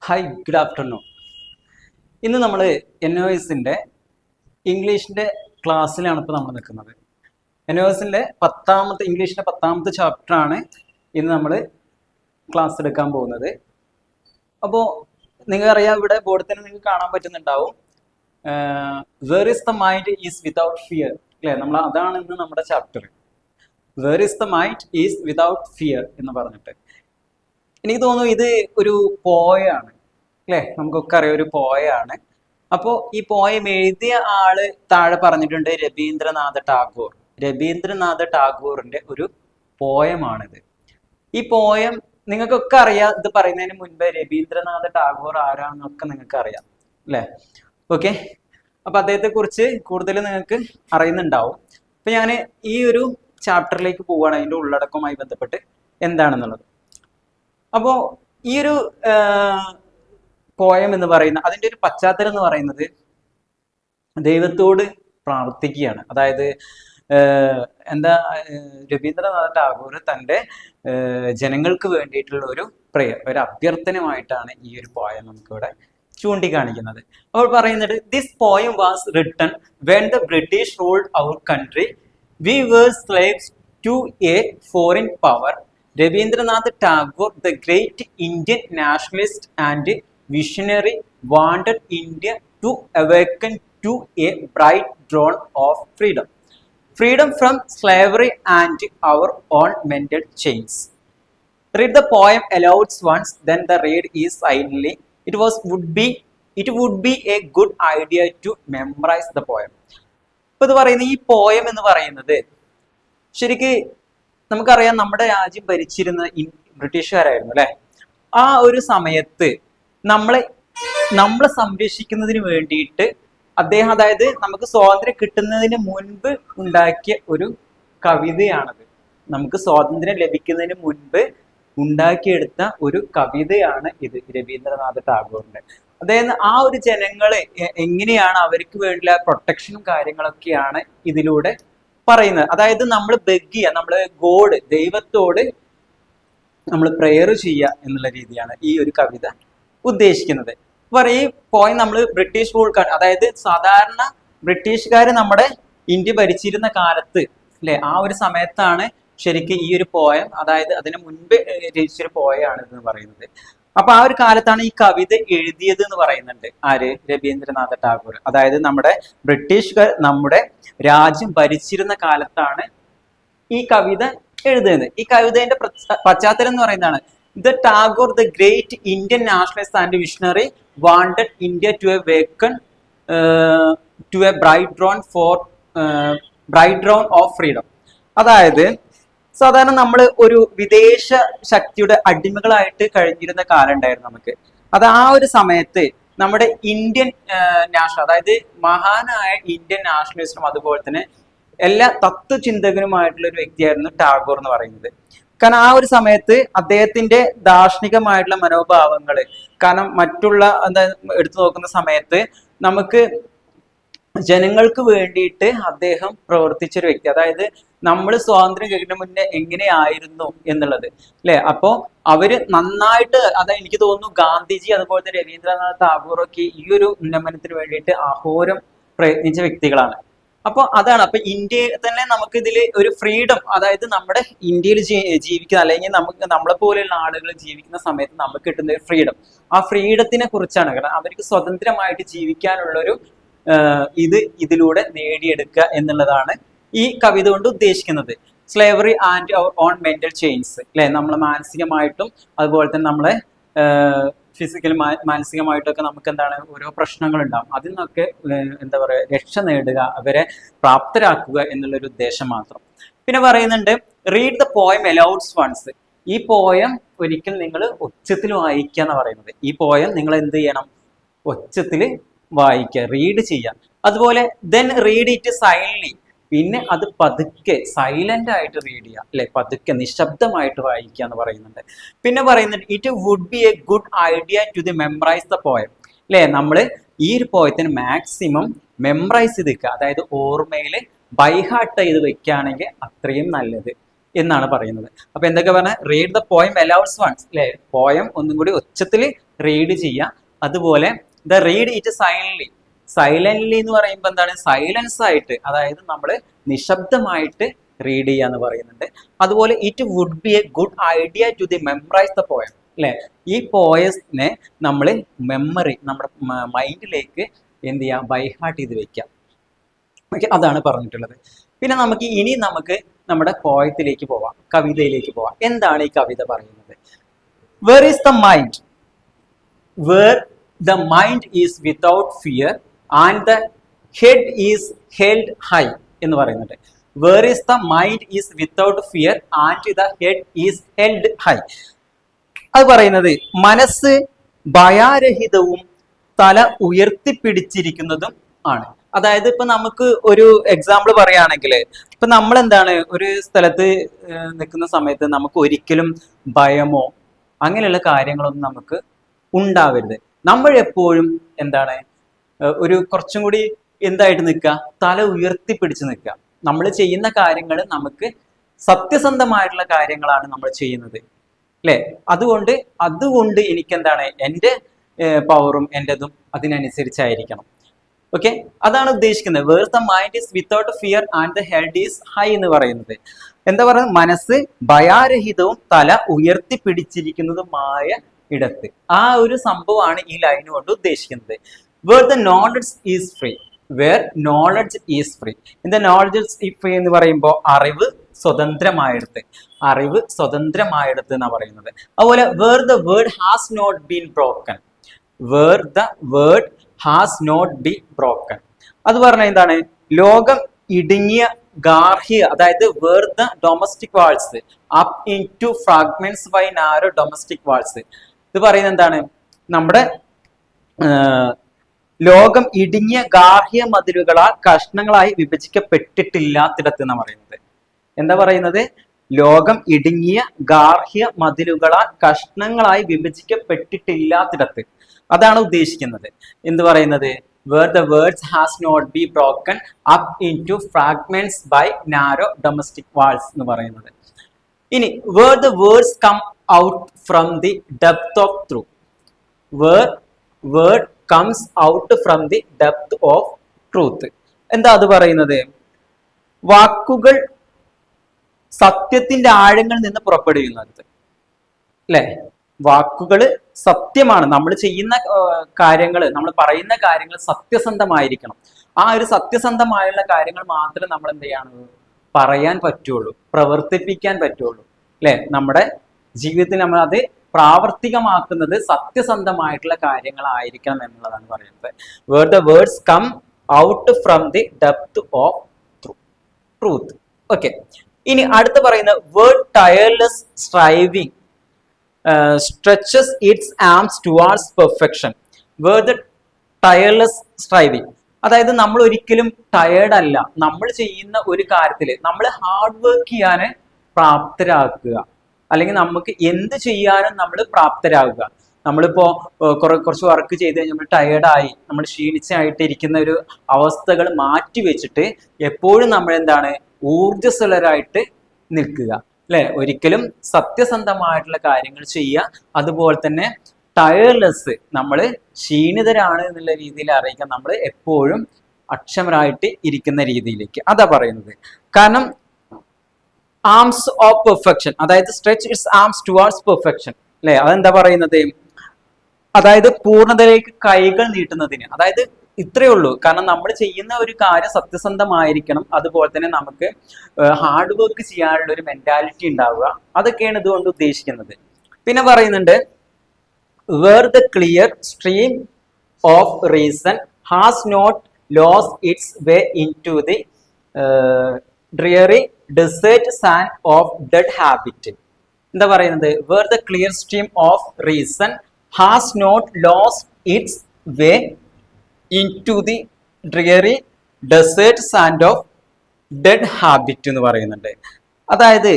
Hi, good afternoon. ഇന്ന് നമ്മൾ NOSന്റെ ഇംഗ്ലീഷിന്റെ ക്ലാസ്സിലാണ് ഇപ്പോൾ നമ്മൾ നിൽക്കുന്നത്. NOSന്റെ ഇംഗ്ലീഷിന്റെ 10ാമത്തെ ചാപ്റ്റർ ആണ് ഇന്ന് നമ്മൾ ക്ലാസ് എടുക്കാൻ പോകുന്നത്. അപ്പോൾ നിങ്ങൾക്കറിയാം, ഇവിടെ ബോർഡിൽ തന്നെ നിങ്ങൾക്ക് കാണാൻ പറ്റുന്നുണ്ടാവും, where is the mind is without fear, അല്ലേ? അതാണ് ഇന്ന് നമ്മുടെ chapter. Where is the mind is without fear എന്ന് പറഞ്ഞിട്ട് എനിക്ക് തോന്നുന്നു ഇത് ഒരു പോയാണ്, അല്ലേ? നമുക്കൊക്കെ അറിയാം, ഒരു പോയാണ്. അപ്പോൾ ഈ പോയം എഴുതിയ ആള് താഴെ പറഞ്ഞിട്ടുണ്ട് രവീന്ദ്രനാഥ ടാഗോറിന്റെ ഒരു പോയമാണിത്. ഈ പോയം നിങ്ങൾക്കൊക്കെ അറിയാം. ഇത് പറയുന്നതിന് മുൻപ് രവീന്ദ്രനാഥ ടാഗോർ ആരാന്നൊക്കെ നിങ്ങൾക്ക് അറിയാം, അല്ലേ? ഓക്കെ, അപ്പൊ അദ്ദേഹത്തെ കുറിച്ച് കൂടുതൽ നിങ്ങൾക്ക് അറിയുന്നുണ്ടാവും. അപ്പൊ ഞാൻ ഈ ഒരു ചാപ്റ്ററിലേക്ക് പോവുകയാണ്, അതിന്റെ ഉള്ളടക്കവുമായി ബന്ധപ്പെട്ട് എന്താണെന്നുള്ളത്. അപ്പോ ഈ ഒരു പോയം എന്ന് പറയുന്ന അതിന്റെ ഒരു പശ്ചാത്തലം എന്ന് പറയുന്നത് ദൈവത്തോട് പ്രാർത്ഥിക്കുകയാണ്. അതായത് രവീന്ദ്രനാഥ ടാഗോർ തൻ്റെ ജനങ്ങൾക്ക് വേണ്ടിയിട്ടുള്ള ഒരു പ്രയർ, ഒരു അഭ്യർത്ഥനമായിട്ടാണ് ഈ ഒരു പോയം നമുക്കിവിടെ ചൂണ്ടിക്കാണിക്കുന്നത്. അപ്പോൾ പറയുന്നത്, this poem was written when the British ruled our country. We were slaves to a foreign power. Rabindranath Tagore, the great Indian nationalist and visionary, wanted India to awaken to a bright dawn of freedom. Freedom from slavery and our own mental chains. Read the poem aloud once, then the read is silently. It would be a good idea to memorize the poem. ഇപ്പോൾ ഇത് പറയുന്ന ഈ poem എന്ന് പറയുന്നത് ശരിക്ക് നമുക്കറിയാം, നമ്മുടെ രാജ്യം ഭരിച്ചിരുന്ന ബ്രിട്ടീഷുകാരായിരുന്നു, അല്ലെ? ആ ഒരു സമയത്ത് നമ്മളെ സംരക്ഷിക്കുന്നതിന് വേണ്ടിയിട്ട് അദ്ദേഹം, അതായത് നമുക്ക് സ്വാതന്ത്ര്യം കിട്ടുന്നതിന് മുൻപ് ഉണ്ടാക്കിയ ഒരു കവിതയാണത്. നമുക്ക് സ്വാതന്ത്ര്യം ലഭിക്കുന്നതിന് മുൻപ് ഉണ്ടാക്കിയെടുത്ത ഒരു കവിതയാണ് ഇത്, രവീന്ദ്രനാഥ ടാഗോറിന്റെ. അതായത് ആ ഒരു ജനങ്ങളെ എങ്ങനെയാണ് അവർക്ക് വേണ്ടിയുള്ള പ്രൊട്ടക്ഷനും കാര്യങ്ങളൊക്കെയാണ് ഇതിലൂടെ പറയുന്നത്. അതായത് നമ്മൾ ബെഗ് ചെയ്യുക, നമ്മള് ദൈവത്തോട് നമ്മൾ പ്രെയർ ചെയ്യുക എന്നുള്ള രീതിയാണ് ഈ ഒരു കവിത ഉദ്ദേശിക്കുന്നത്. ഈ പോയിന്റ് നമ്മൾ ബ്രിട്ടീഷ് റൂൾ, അതായത് സാധാരണ ബ്രിട്ടീഷുകാർ നമ്മുടെ ഇന്ത്യ ഭരിച്ചിരുന്ന കാലത്ത്, അല്ലെ, ആ ഒരു സമയത്താണ് ശരിക്കും ഈ ഒരു പോയം, അതായത് അതിന് മുൻപ് രചിച്ചൊരു പോയാണ് എന്ന് പറയുന്നത്. അപ്പൊ ആ ഒരു കാലത്താണ് ഈ കവിത എഴുതിയത് എന്ന് പറയുന്നുണ്ട്. ആര്? രവീന്ദ്രനാഥ ടാഗോർ. അതായത് നമ്മുടെ ബ്രിട്ടീഷുകാർ നമ്മുടെ രാജ്യം ഭരിച്ചിരുന്ന കാലത്താണ് ഈ കവിത എഴുതുന്നത്. ഈ കവിതയുടെ പശ്ചാത്തലം എന്ന് പറയുന്നതാണ്, the Tagore, the great Indian nationalist and visionary, wanted India to awaken to a bright drone of freedom. അതായത് സാധാരണ നമ്മൾ ഒരു വിദേശ ശക്തിയുടെ അടിമകളായിട്ട് കഴിഞ്ഞിരുന്ന കാലം ഉണ്ടായിരുന്നു നമുക്ക്. അത് ആ ഒരു സമയത്ത് നമ്മുടെ ഇന്ത്യൻ അതായത് മഹാനായ ഇന്ത്യൻ നാഷണലിസ്റ്റും അതുപോലെ തന്നെ എല്ലാ തത്വചിന്തകനുമായിട്ടുള്ള ഒരു വ്യക്തിയായിരുന്നു ടാഗോർ എന്ന് പറയുന്നത്. കാരണം ആ ഒരു സമയത്ത് അദ്ദേഹത്തിന്റെ ദാർശനികമായിട്ടുള്ള മനോഭാവങ്ങള്, കാരണം മറ്റുള്ള എടുത്തു നോക്കുന്ന സമയത്ത് നമുക്ക് ജനങ്ങൾക്ക് വേണ്ടിയിട്ട് അദ്ദേഹം പ്രവർത്തിച്ചൊരു വ്യക്തി. അതായത് നമ്മൾ സ്വാതന്ത്ര്യം കിട്ടുന്ന മുന്നേ എങ്ങനെയായിരുന്നു എന്നുള്ളത്, അല്ലെ? അപ്പോ അവര് നന്നായിട്ട്, അതായത് എനിക്ക് തോന്നുന്നു ഗാന്ധിജി അതുപോലെ തന്നെ രവീന്ദ്രനാഥ ടാഗോറൊക്കെ ഈ ഒരു ഉന്നമനത്തിന് വേണ്ടിയിട്ട് അഹോരം പ്രയത്നിച്ച വ്യക്തികളാണ്. അപ്പൊ അതാണ്. അപ്പൊ ഇന്ത്യയിൽ തന്നെ നമുക്ക് ഇതിൽ ഒരു ഫ്രീഡം, അതായത് നമ്മുടെ ഇന്ത്യയിൽ ജീവിക്കുന്ന, അല്ലെങ്കിൽ നമ്മളെ പോലെയുള്ള ആളുകൾ ജീവിക്കുന്ന സമയത്ത് നമുക്ക് കിട്ടുന്ന ഒരു ഫ്രീഡം, ആ ഫ്രീഡത്തിനെ കുറിച്ചാണ്. കാരണം അവർക്ക് സ്വതന്ത്രമായിട്ട് ജീവിക്കാനുള്ളൊരു ഇതിലൂടെ നേടിയെടുക്കുക എന്നുള്ളതാണ് ഈ കവിത കൊണ്ട് ഉദ്ദേശിക്കുന്നത്. Slavery and our own mental chains, അല്ലെ? നമ്മളെ മാനസികമായിട്ടും അതുപോലെ തന്നെ നമ്മളെ മാനസികമായിട്ടൊക്കെ നമുക്ക് എന്താണ് ഓരോ പ്രശ്നങ്ങൾ ഉണ്ടാവും. അതിൽ നിന്നൊക്കെ എന്താ പറയുക, രക്ഷ നേടുക, അവരെ പ്രാപ്തരാക്കുക എന്നുള്ളൊരു ഉദ്ദേശം മാത്രം. പിന്നെ പറയുന്നുണ്ട്, read the poem aloud once. ഈ പോയം ഒരിക്കൽ നിങ്ങൾ ഒച്ചത്തിൽ വായിക്കുക എന്ന് പറയുന്നത്. ഈ പോയം നിങ്ങൾ എന്ത് ചെയ്യണം? ഒച്ചത്തിൽ വായിക്കുക, റീഡ് ചെയ്യാം. അതുപോലെ ദെൻ റീഡ് ഇറ്റ് സൈലന്റ്ലി. പിന്നെ അത് പതുക്കെ സൈലന്റ് ആയിട്ട് റീഡ് ചെയ്യുക, അല്ലെ? പതുക്കെ നിശബ്ദമായിട്ട് വായിക്കുക എന്ന് പറയുന്നുണ്ട്. പിന്നെ പറയുന്നുണ്ട്, it would be a good idea to the memorise the poem, അല്ലെ? നമ്മൾ ഈ ഒരു പോയത്തിന് മാക്സിമം മെമ്മറൈസ് ചെയ്ത് വെക്കുക, അതായത് ഓർമ്മയിൽ ബൈഹാർട്ട് ചെയ്ത് വെക്കുകയാണെങ്കിൽ അത്രയും നല്ലത് എന്നാണ് പറയുന്നത്. അപ്പൊ എന്തൊക്കെ പറഞ്ഞാൽ, read the poem aloud once, അല്ലെ? പോയം ഒന്നും കൂടി ഒച്ചത്തിൽ റീഡ് ചെയ്യുക. അതുപോലെ the read it silently. Silently എന്ന് പറയുമ്പോൾ എന്താണ്? സൈലൻസ് ആയിട്ട്, അതായത് നമ്മൾ നിശബ്ദമായിട്ട് റീഡ് ചെയ്യുക എന്ന് പറയുന്നുണ്ട്. അതുപോലെ it would be a good idea to the memorise the poem. അല്ലെ, ഈ പോയസിനെ നമ്മൾ മെമ്മറി, നമ്മുടെ മൈൻഡിലേക്ക് എന്ത് ചെയ്യാം, ബൈ ഹാർട്ട് ചെയ്ത് വെക്കാം. ഓക്കെ, അതാണ് പറഞ്ഞിട്ടുള്ളത്. പിന്നെ നമുക്ക് നമ്മുടെ പോയത്തിലേക്ക് പോവാം, കവിതയിലേക്ക് പോവാം. എന്താണ് ഈ കവിത പറയുന്നത്? Where is the mind, where the mind is without fear and the head is held high എന്ന് പറയുന്നുണ്ട്. Where is the mind is without fear and the head is held high. അത് പറയുന്നത് മനസ്സ് ഭയാരഹിതവും തല ഉയർത്തിപ്പിടിച്ചിരിക്കുന്നതും ആണ്. അതായത് ഇപ്പൊ നമുക്ക് ഒരു എക്സാമ്പിൾ പറയുകയാണെങ്കിൽ, ഇപ്പൊ നമ്മൾ എന്താണ്, ഒരു സ്ഥലത്ത് നിൽക്കുന്ന സമയത്ത് നമുക്ക് ഒരിക്കലും ഭയമോ അങ്ങനെയുള്ള കാര്യങ്ങളൊന്നും നമുക്ക് ഉണ്ടാവരുത്. നമ്മൾ എപ്പോഴും എന്താണ്, ഒരു കുറച്ചും കൂടി എന്തായിട്ട് നിൽക്കുക, തല ഉയർത്തിപ്പിടിച്ച് നിൽക്കുക. നമ്മൾ ചെയ്യുന്ന കാര്യങ്ങൾ നമുക്ക് സത്യസന്ധമായിട്ടുള്ള കാര്യങ്ങളാണ് നമ്മൾ ചെയ്യുന്നത്, അല്ലെ? അതുകൊണ്ട് എനിക്ക് എന്താണ്, എൻ്റെ പവറും എൻ്റെതും അതിനനുസരിച്ചായിരിക്കണം. ഓക്കെ, അതാണ് ഉദ്ദേശിക്കുന്നത്. Where the mind is without fear and the head is high എന്ന് പറയുന്നത്. എന്താ പറയുന്നത്? മനസ്സ് ഭയാരഹിതവും തല ഉയർത്തിപ്പിടിച്ചിരിക്കുന്നതുമായ ഇടത്ത്. ആ ഒരു സംഭവമാണ് ഈ ലൈൻ കൊണ്ട് ഉദ്ദേശിക്കുന്നത്. Where the knowledge is free, where knowledge is free. இந்த നോളജ് ഈസ് ഫ്രീ എന്ന് പറയുമ്പോൾ അറിവ് സ്വതന്ത്രമായെടുത്ത്, അറിവ് സ്വതന്ത്രമായെടുത്ത് എന്നാണ് പറയുന്നത്. അതുപോലെ where the word has not been broken, where the word has not be broken. അത് പറഞ്ഞാൽ എന്താണ്? ലോകം ഇടുങ്ങിയ ഗാർഹിക, അതായത് where the domestic walls up into fragments by narrow domestic walls. ഇത് പറയുന്നത് എന്താണ്? നമ്മുടെ ലോകം ഇടുങ്ങിയ ഗാർഹിക മതിലുകളാൽ കഷ്ണങ്ങളായി വിഭജിക്കപ്പെട്ടിട്ടില്ലാത്തിടത്ത് എന്ന് പറയുന്നത്. എന്താ പറയുന്നത്? ലോകം ഇടുങ്ങിയ ഗാർഹിക മതിലുകളാൽ കഷ്ണങ്ങളായി വിഭജിക്കപ്പെട്ടിട്ടില്ലാത്തിടത്ത്. അതാണ് ഉദ്ദേശിക്കുന്നത്. എന്ത് പറയുന്നത്? Where the words has not be broken up into fragments by narrow domestic walls എന്ന് പറയുന്നത്. ഇനി where the words come out from the depth of true, word comes out from the depth of truth. എന്താ അത് പറയുന്നത്? വാക്കുകൾ സത്യത്തിന്റെ ആഴങ്ങളിൽ നിന്ന് പുറപ്പെടുന്നത്, അല്ലെ? വാക്കുകൾ സത്യമാണ്. നമ്മൾ ചെയ്യുന്ന കാര്യങ്ങൾ, നമ്മൾ പറയുന്ന കാര്യങ്ങൾ സത്യസന്ധമായിരിക്കണം. ആ ഒരു സത്യസന്ധമായുള്ള കാര്യങ്ങൾ മാത്രമേ നമ്മൾ എന്ത് ചെയ്യാണ്, പറയാൻ പറ്റുള്ളൂ, പ്രവർത്തിപ്പിക്കാൻ പറ്റുള്ളൂ, അല്ലെ? നമ്മുടെ ജീവിതത്തിൽ നമ്മൾ അത് പ്രാവർത്തികമാക്കുന്നത് സത്യസന്ധമായിട്ടുള്ള കാര്യങ്ങളായിരിക്കണം എന്നുള്ളതാണ് പറയുന്നത്. Where the words come out from the depth of truth. Okay, ഇനി അടുത്ത് പറയുന്ന word tireless striving stretches its arms towards perfection. Where the tireless striving, അതായത് നമ്മൾ ഒരിക്കലും ടയേർഡ് അല്ല. നമ്മൾ ചെയ്യുന്ന ഒരു കാര്യത്തിൽ നമ്മൾ ഹാർഡ് വർക്ക് ചെയ്യാൻ പ്രാപ്തരാക്കുക, അല്ലെങ്കിൽ നമുക്ക് എന്ത് ചെയ്യാനും നമ്മൾ പ്രാപ്തരാകുക. നമ്മളിപ്പോ കുറച്ച് വർക്ക് ചെയ്ത് കഴിഞ്ഞാൽ നമ്മൾ ടയേർഡായി, നമ്മൾ ക്ഷീണിച്ചായിട്ട് ഇരിക്കുന്ന ഒരു അവസ്ഥകൾ മാറ്റി വെച്ചിട്ട് എപ്പോഴും നമ്മൾ എന്താണ്, ഊർജ്ജസ്വലരായിട്ട് നിൽക്കുക, അല്ലെ? ഒരിക്കലും സത്യസന്ധമായിട്ടുള്ള കാര്യങ്ങൾ ചെയ്യുക. അതുപോലെ തന്നെ ടയർലെസ്, നമ്മൾ ക്ഷീണിതരാണ് എന്നുള്ള രീതിയിൽ അറിയിക്കാൻ നമ്മൾ എപ്പോഴും അക്ഷമരായിട്ട് ഇരിക്കുന്ന രീതിയിലേക്ക്, അതാ പറയുന്നത്. കാരണം ആംസ് ഓഫ് പെർഫെക്ഷൻ, അതായത് stretch its arms towards perfection, അല്ലെ? അതെന്താ പറയുന്നത്? അതായത് പൂർണ്ണതയിലേക്ക് കൈകൾ നീട്ടുന്നതിന്, അതായത് ഇത്രയേ ഉള്ളൂ. കാരണം നമ്മൾ ചെയ്യുന്ന ഒരു കാര്യം സത്യസന്ധമായിരിക്കണം. അതുപോലെ തന്നെ നമുക്ക് ഹാർഡ് വർക്ക് ചെയ്യാനുള്ള ഒരു മെന്റാലിറ്റി ഉണ്ടാവുക. അതൊക്കെയാണ് ഇതുകൊണ്ട് ഉദ്ദേശിക്കുന്നത്. പിന്നെ പറയുന്നുണ്ട് where the clear stream of reason has not lost its way into the dreary desert sand of dead habit. എന്താ പറയുന്നത്? Where the clear stream of reason has not lost its way into the dreary desert sand of dead habit എന്ന് പറയുന്നുണ്ട്. അതായത്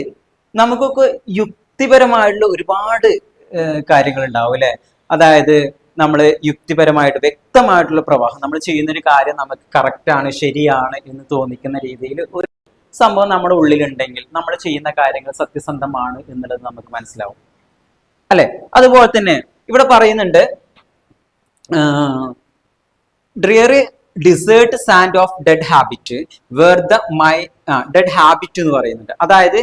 നമുക്കൊക്കെ യുക്തിപരമായിട്ടുള്ള ഒരുപാട് കാര്യങ്ങൾ ഉണ്ടാവും, അല്ലെ? അതായത് നമ്മൾ യുക്തിപരമായിട്ട് വ്യക്തമായിട്ടുള്ള പ്രവാഹം, നമ്മൾ ചെയ്യുന്ന ഒരു കാര്യം നമുക്ക് കറക്റ്റ് ആണ്, ശരിയാണ് എന്ന് തോന്നിക്കുന്ന രീതിയിൽ ഒരു സംഭവം നമ്മുടെ ഉള്ളിലുണ്ടെങ്കിൽ നമ്മൾ ചെയ്യുന്ന കാര്യങ്ങൾ സത്യസന്ധമാണ് എന്നുള്ളത് നമുക്ക് മനസ്സിലാവും, അല്ലെ? അതുപോലെ തന്നെ ഇവിടെ പറയുന്നുണ്ട് dreary desert sand of dead habit where the my dead habit എന്ന് പറയുന്നുണ്ട്. അതായത്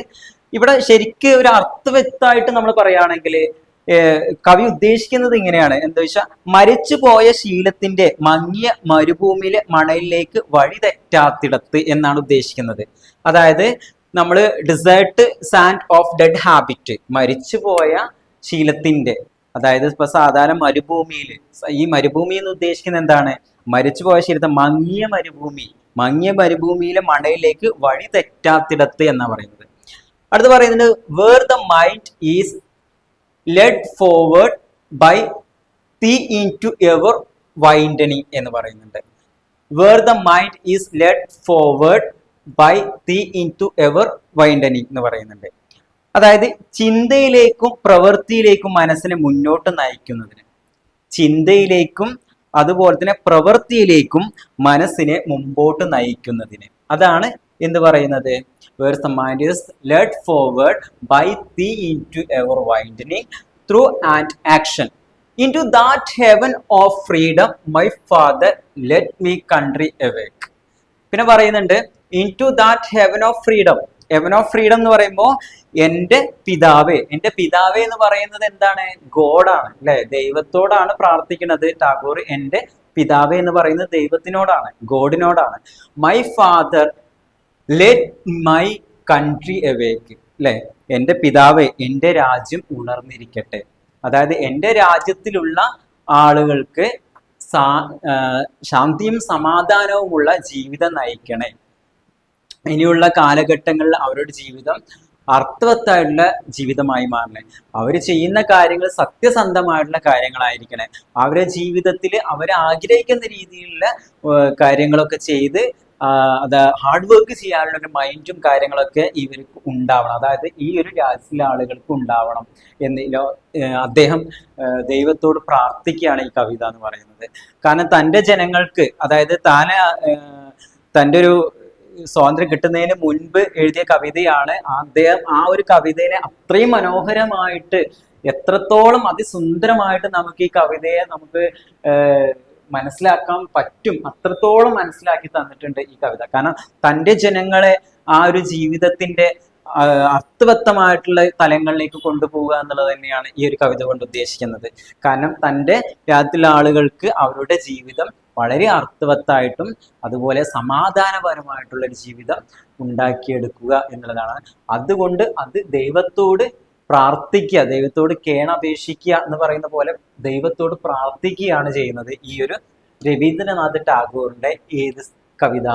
ഇവിടെ ശരിക്ക് ഒരു അർത്ഥവത്തായിട്ട് നമ്മൾ പറയുകയാണെങ്കിൽ കവി ഉദ്ദേശിക്കുന്നത് ഇങ്ങനെയാണ്. എന്താ വെച്ചാൽ മരിച്ചു പോയ ശീലത്തിന്റെ മങ്ങിയ മരുഭൂമിയിലെ മണലിലേക്ക് വഴി തെറ്റാത്തിടത്ത് എന്നാണ് ഉദ്ദേശിക്കുന്നത്. അതായത് നമ്മൾ dessert sand of dead habit മരിച്ചുപോയ ശീലത്തിന്റെ, അതായത് ഇപ്പൊ സാധാരണ മരുഭൂമിയിൽ, ഈ മരുഭൂമി എന്ന് ഉദ്ദേശിക്കുന്നത് എന്താണ്? മരിച്ചുപോയ ശീലത്തെ മങ്ങിയ മരുഭൂമിയിലെ മണലിലേക്ക് വഴി തെറ്റാത്തിടത്ത് എന്നാ പറയുന്നത്. അടുത്ത് പറയുന്നത് where the mind is led forward by thee into ever വൈൻഡനിങ് എന്ന് പറയുന്നുണ്ട്. Where the mind is led forward by thee into ever വൈൻഡനിങ് എന്ന് പറയുന്നുണ്ട്. അതായത് ചിന്തയിലേക്കും പ്രവൃത്തിയിലേക്കും മനസ്സിനെ മുന്നോട്ട് നയിക്കുന്നതിന്, ചിന്തയിലേക്കും അതുപോലെ തന്നെ പ്രവൃത്തിയിലേക്കും മനസ്സിനെ മുമ്പോട്ട് നയിക്കുന്നതിന്, അതാണ് എന്ത് പറയുന്നത്? Where the mind is led forward by the into ever widening through and action into that heaven of freedom my father let me country awake. പിന്നെ പറയുന്നുണ്ട് into that heaven of freedom. heaven of freedom എന്ന് പറയുമ്പോൾ എൻ്റെ പിതാവേ എന്ന് പറയുന്നത് എന്താണ്? ഗോഡാണ് അല്ലെ, ദൈവത്തോടാണ് പ്രാർത്ഥിക്കുന്നത് ടാഗോർ. എൻ്റെ പിതാവേ എന്ന് പറയുന്നത് ദൈവത്തിനോടാണ്, ഗോഡിനോടാണ്. My father let my country awake അല്ലെ, എൻ്റെ പിതാവേ എൻ്റെ രാജ്യം ഉണർന്നിരിക്കട്ടെ. അതായത് എൻ്റെ രാജ്യത്തിലുള്ള ആളുകൾക്ക് ശാന്തിയും സമാധാനവുമുള്ള ജീവിതം നയിക്കണേ. ഇനിയുള്ള കാലഘട്ടങ്ങളിൽ അവരുടെ ജീവിതം അർത്ഥവത്തായിട്ടുള്ള ജീവിതമായി മാറണേ. അവർ ചെയ്യുന്ന കാര്യങ്ങൾ സത്യസന്ധമായിട്ടുള്ള കാര്യങ്ങളായിരിക്കണേ. അവരുടെ ജീവിതത്തിൽ അവർ ആഗ്രഹിക്കുന്ന രീതിയിലുള്ള കാര്യങ്ങളൊക്കെ ചെയ്ത് അത് ഹാർഡ് വർക്ക് ചെയ്യാനുള്ള ഒരു മൈൻഡും കാര്യങ്ങളൊക്കെ ഇവർക്ക് ഉണ്ടാവണം. അതായത് ഈ ഒരു രാജ്യത്തിലെ ആളുകൾക്ക് ഉണ്ടാവണം എന്ന് അദ്ദേഹം ദൈവത്തോട് പ്രാർത്ഥിക്കുകയാണ് ഈ കവിത എന്ന് പറയുന്നത്. കാരണം തൻ്റെ ജനങ്ങൾക്ക്, അതായത് തൻ്റെ ഒരു സ്വാതന്ത്ര്യം കിട്ടുന്നതിന് മുൻപ് എഴുതിയ കവിതയാണ്. അദ്ദേഹം ആ ഒരു കവിതയെ അത്രയും മനോഹരമായിട്ട്, എത്രത്തോളം അതിസുന്ദരമായിട്ട് നമുക്ക് ഈ കവിതയെ നമുക്ക് മനസ്സിലാക്കാൻ പറ്റും, അത്രത്തോളം മനസ്സിലാക്കി തന്നിട്ടുണ്ട് ഈ കവിത. കാരണം തൻ്റെ ജനങ്ങളെ ആ ഒരു ജീവിതത്തിന്റെ അർത്ഥവത്തമായിട്ടുള്ള തലങ്ങളിലേക്ക് കൊണ്ടുപോവുക എന്നുള്ളത് തന്നെയാണ് ഈ ഒരു കവിത കൊണ്ട് ഉദ്ദേശിക്കുന്നത്. കാരണം തൻ്റെ രാജ്യത്തിലെ ആളുകൾക്ക് അവരുടെ ജീവിതം വളരെ അർത്ഥവത്തായിട്ടും അതുപോലെ സമാധാനപരമായിട്ടുള്ള ഒരു ജീവിതം ഉണ്ടാക്കിയെടുക്കുക എന്നുള്ളതാണ്. അതുകൊണ്ട് അത് ദൈവത്തോട് പ്രാർത്ഥിക്കുക, ദൈവത്തോട് കേണപേക്ഷിക്കുക എന്ന് പറയുന്ന പോലെ ദൈവത്തോട് പ്രാർത്ഥിക്കുകയാണ് ചെയ്യുന്നത് ഈ ഒരു രവീന്ദ്രനാഥ് ടാഗോറിന്റെ ഏത് കവിത?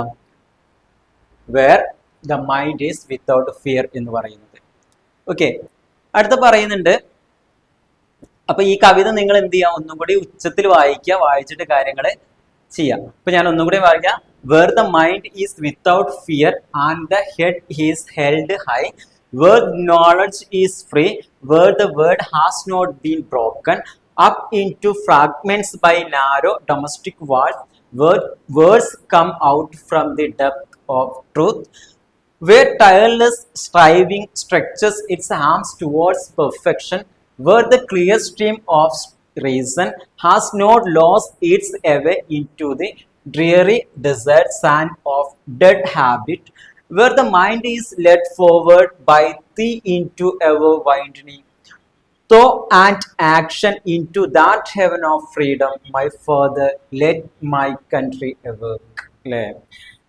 Where the mind is without fear എന്ന് പറയുന്നത്. ഓക്കെ, അടുത്ത പറയുന്നുണ്ട്. അപ്പൊ ഈ കവിത നിങ്ങൾ എന്ത് ചെയ്യാം? ഒന്നും കൂടി ഉച്ചത്തിൽ വായിക്കുക, വായിച്ചിട്ട് കാര്യങ്ങൾ ചെയ്യാം. അപ്പൊ ഞാൻ ഒന്നും കൂടി വായിക്കാം. Where the mind is without fear and the head is held high, where knowledge is free, where the word has not been broken up into fragments by narrow domestic walls, where words come out from the depth of truth, where tireless striving stretches its arms towards perfection, where the clear stream of reason has not lost its way into the dreary desert sand of dead habit, where the mind is led forward by the into ever widening thought and action into that heaven of freedom my father let my country ever. അല്ലേ,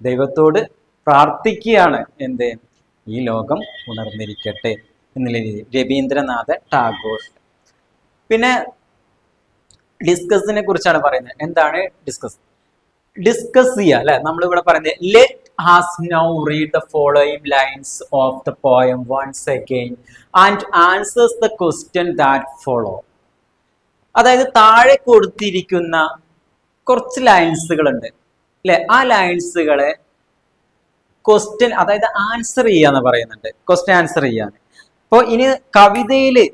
ദൈവത്തോട് പ്രാർത്ഥിക്കുകയാണ് എന്ത്? ഈ ലോകം ഉണർന്നിരിക്കട്ടെ എന്നുള്ള രീതി രവീന്ദ്രനാഥ ടാഗോർ. പിന്നെ ഡിസ്കസിനെ കുറിച്ചാണ് പറയുന്നത്. എന്താണ് ഡിസ്കസ് ചെയ്യുക അല്ലെ? നമ്മളിവിടെ പറയുന്നത് let has now read the following lines of the poem once again and answers the question that follow. അതായത് താഴെ കൊടുത്തിരിക്കുന്ന കുറച്ച് ലൈൻസുകളുണ്ട് അല്ലെ, ആ ലൈൻസുകളെ ക്വസ്റ്റ്യൻ, അതായത് ആൻസർ ചെയ്യാന്ന് പറയുന്നുണ്ട്. ക്വസ്റ്റ്യൻ ആൻസർ ചെയ്യാൻ. അപ്പോൾ ഇനി കവിതയില്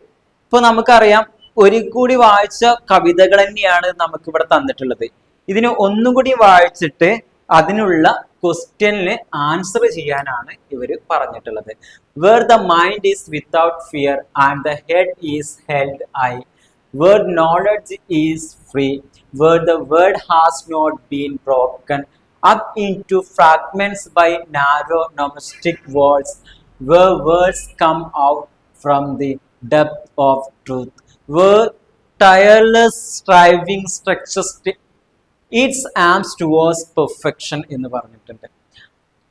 ഇപ്പൊ നമുക്കറിയാം, ഒരു കൂടി വായിച്ച കവിതകൾ തന്നെയാണ് നമുക്കിവിടെ തന്നിട്ടുള്ളത്. ഇതിന് ഒന്നും കൂടി വായിച്ചിട്ട് അതിനുള്ള ക്വസ്റ്റ്യനിന് ആൻസർ ചെയ്യാനാണ് ഇവർ പറഞ്ഞിട്ടുള്ളത്. Where the mind is without fear and the head is held high, where knowledge is free, where the word has not been broken up into fragments by narrow domestic walls, where words come out from the depth of truth, where tireless striving structures its arms towards perfection എന്ന് പറഞ്ഞിട്ടുണ്ട്.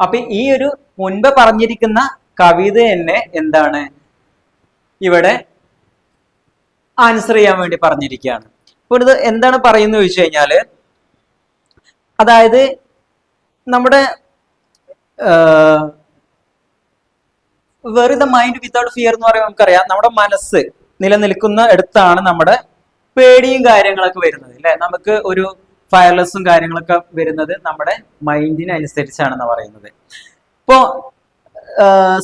അപ്പൊ ഈ ഒരു മുൻപ് പറഞ്ഞിരിക്കുന്ന കവിത തന്നെ എന്താണ് ഇവിടെ ആൻസർ ചെയ്യാൻ വേണ്ടി പറഞ്ഞിരിക്കുകയാണ്. അപ്പോൾ ഇത് എന്താണ് പറയുന്നത് ചോദിച്ചു കഴിഞ്ഞാല്, അതായത് നമ്മുടെ where the mind without fear എന്ന് പറയുമ്പോൾ നമുക്കറിയാം, നമ്മുടെ മനസ്സ് നിലനിൽക്കുന്ന അടുത്താണ് നമ്മുടെ പേടിയും കാര്യങ്ങളൊക്കെ വരുന്നത് അല്ലെ. നമുക്ക് ഒരു ഫയർലെസ്സും കാര്യങ്ങളൊക്കെ വരുന്നത് നമ്മുടെ മൈൻഡിനനുസരിച്ചാണെന്ന് പറയുന്നത്. ഇപ്പോ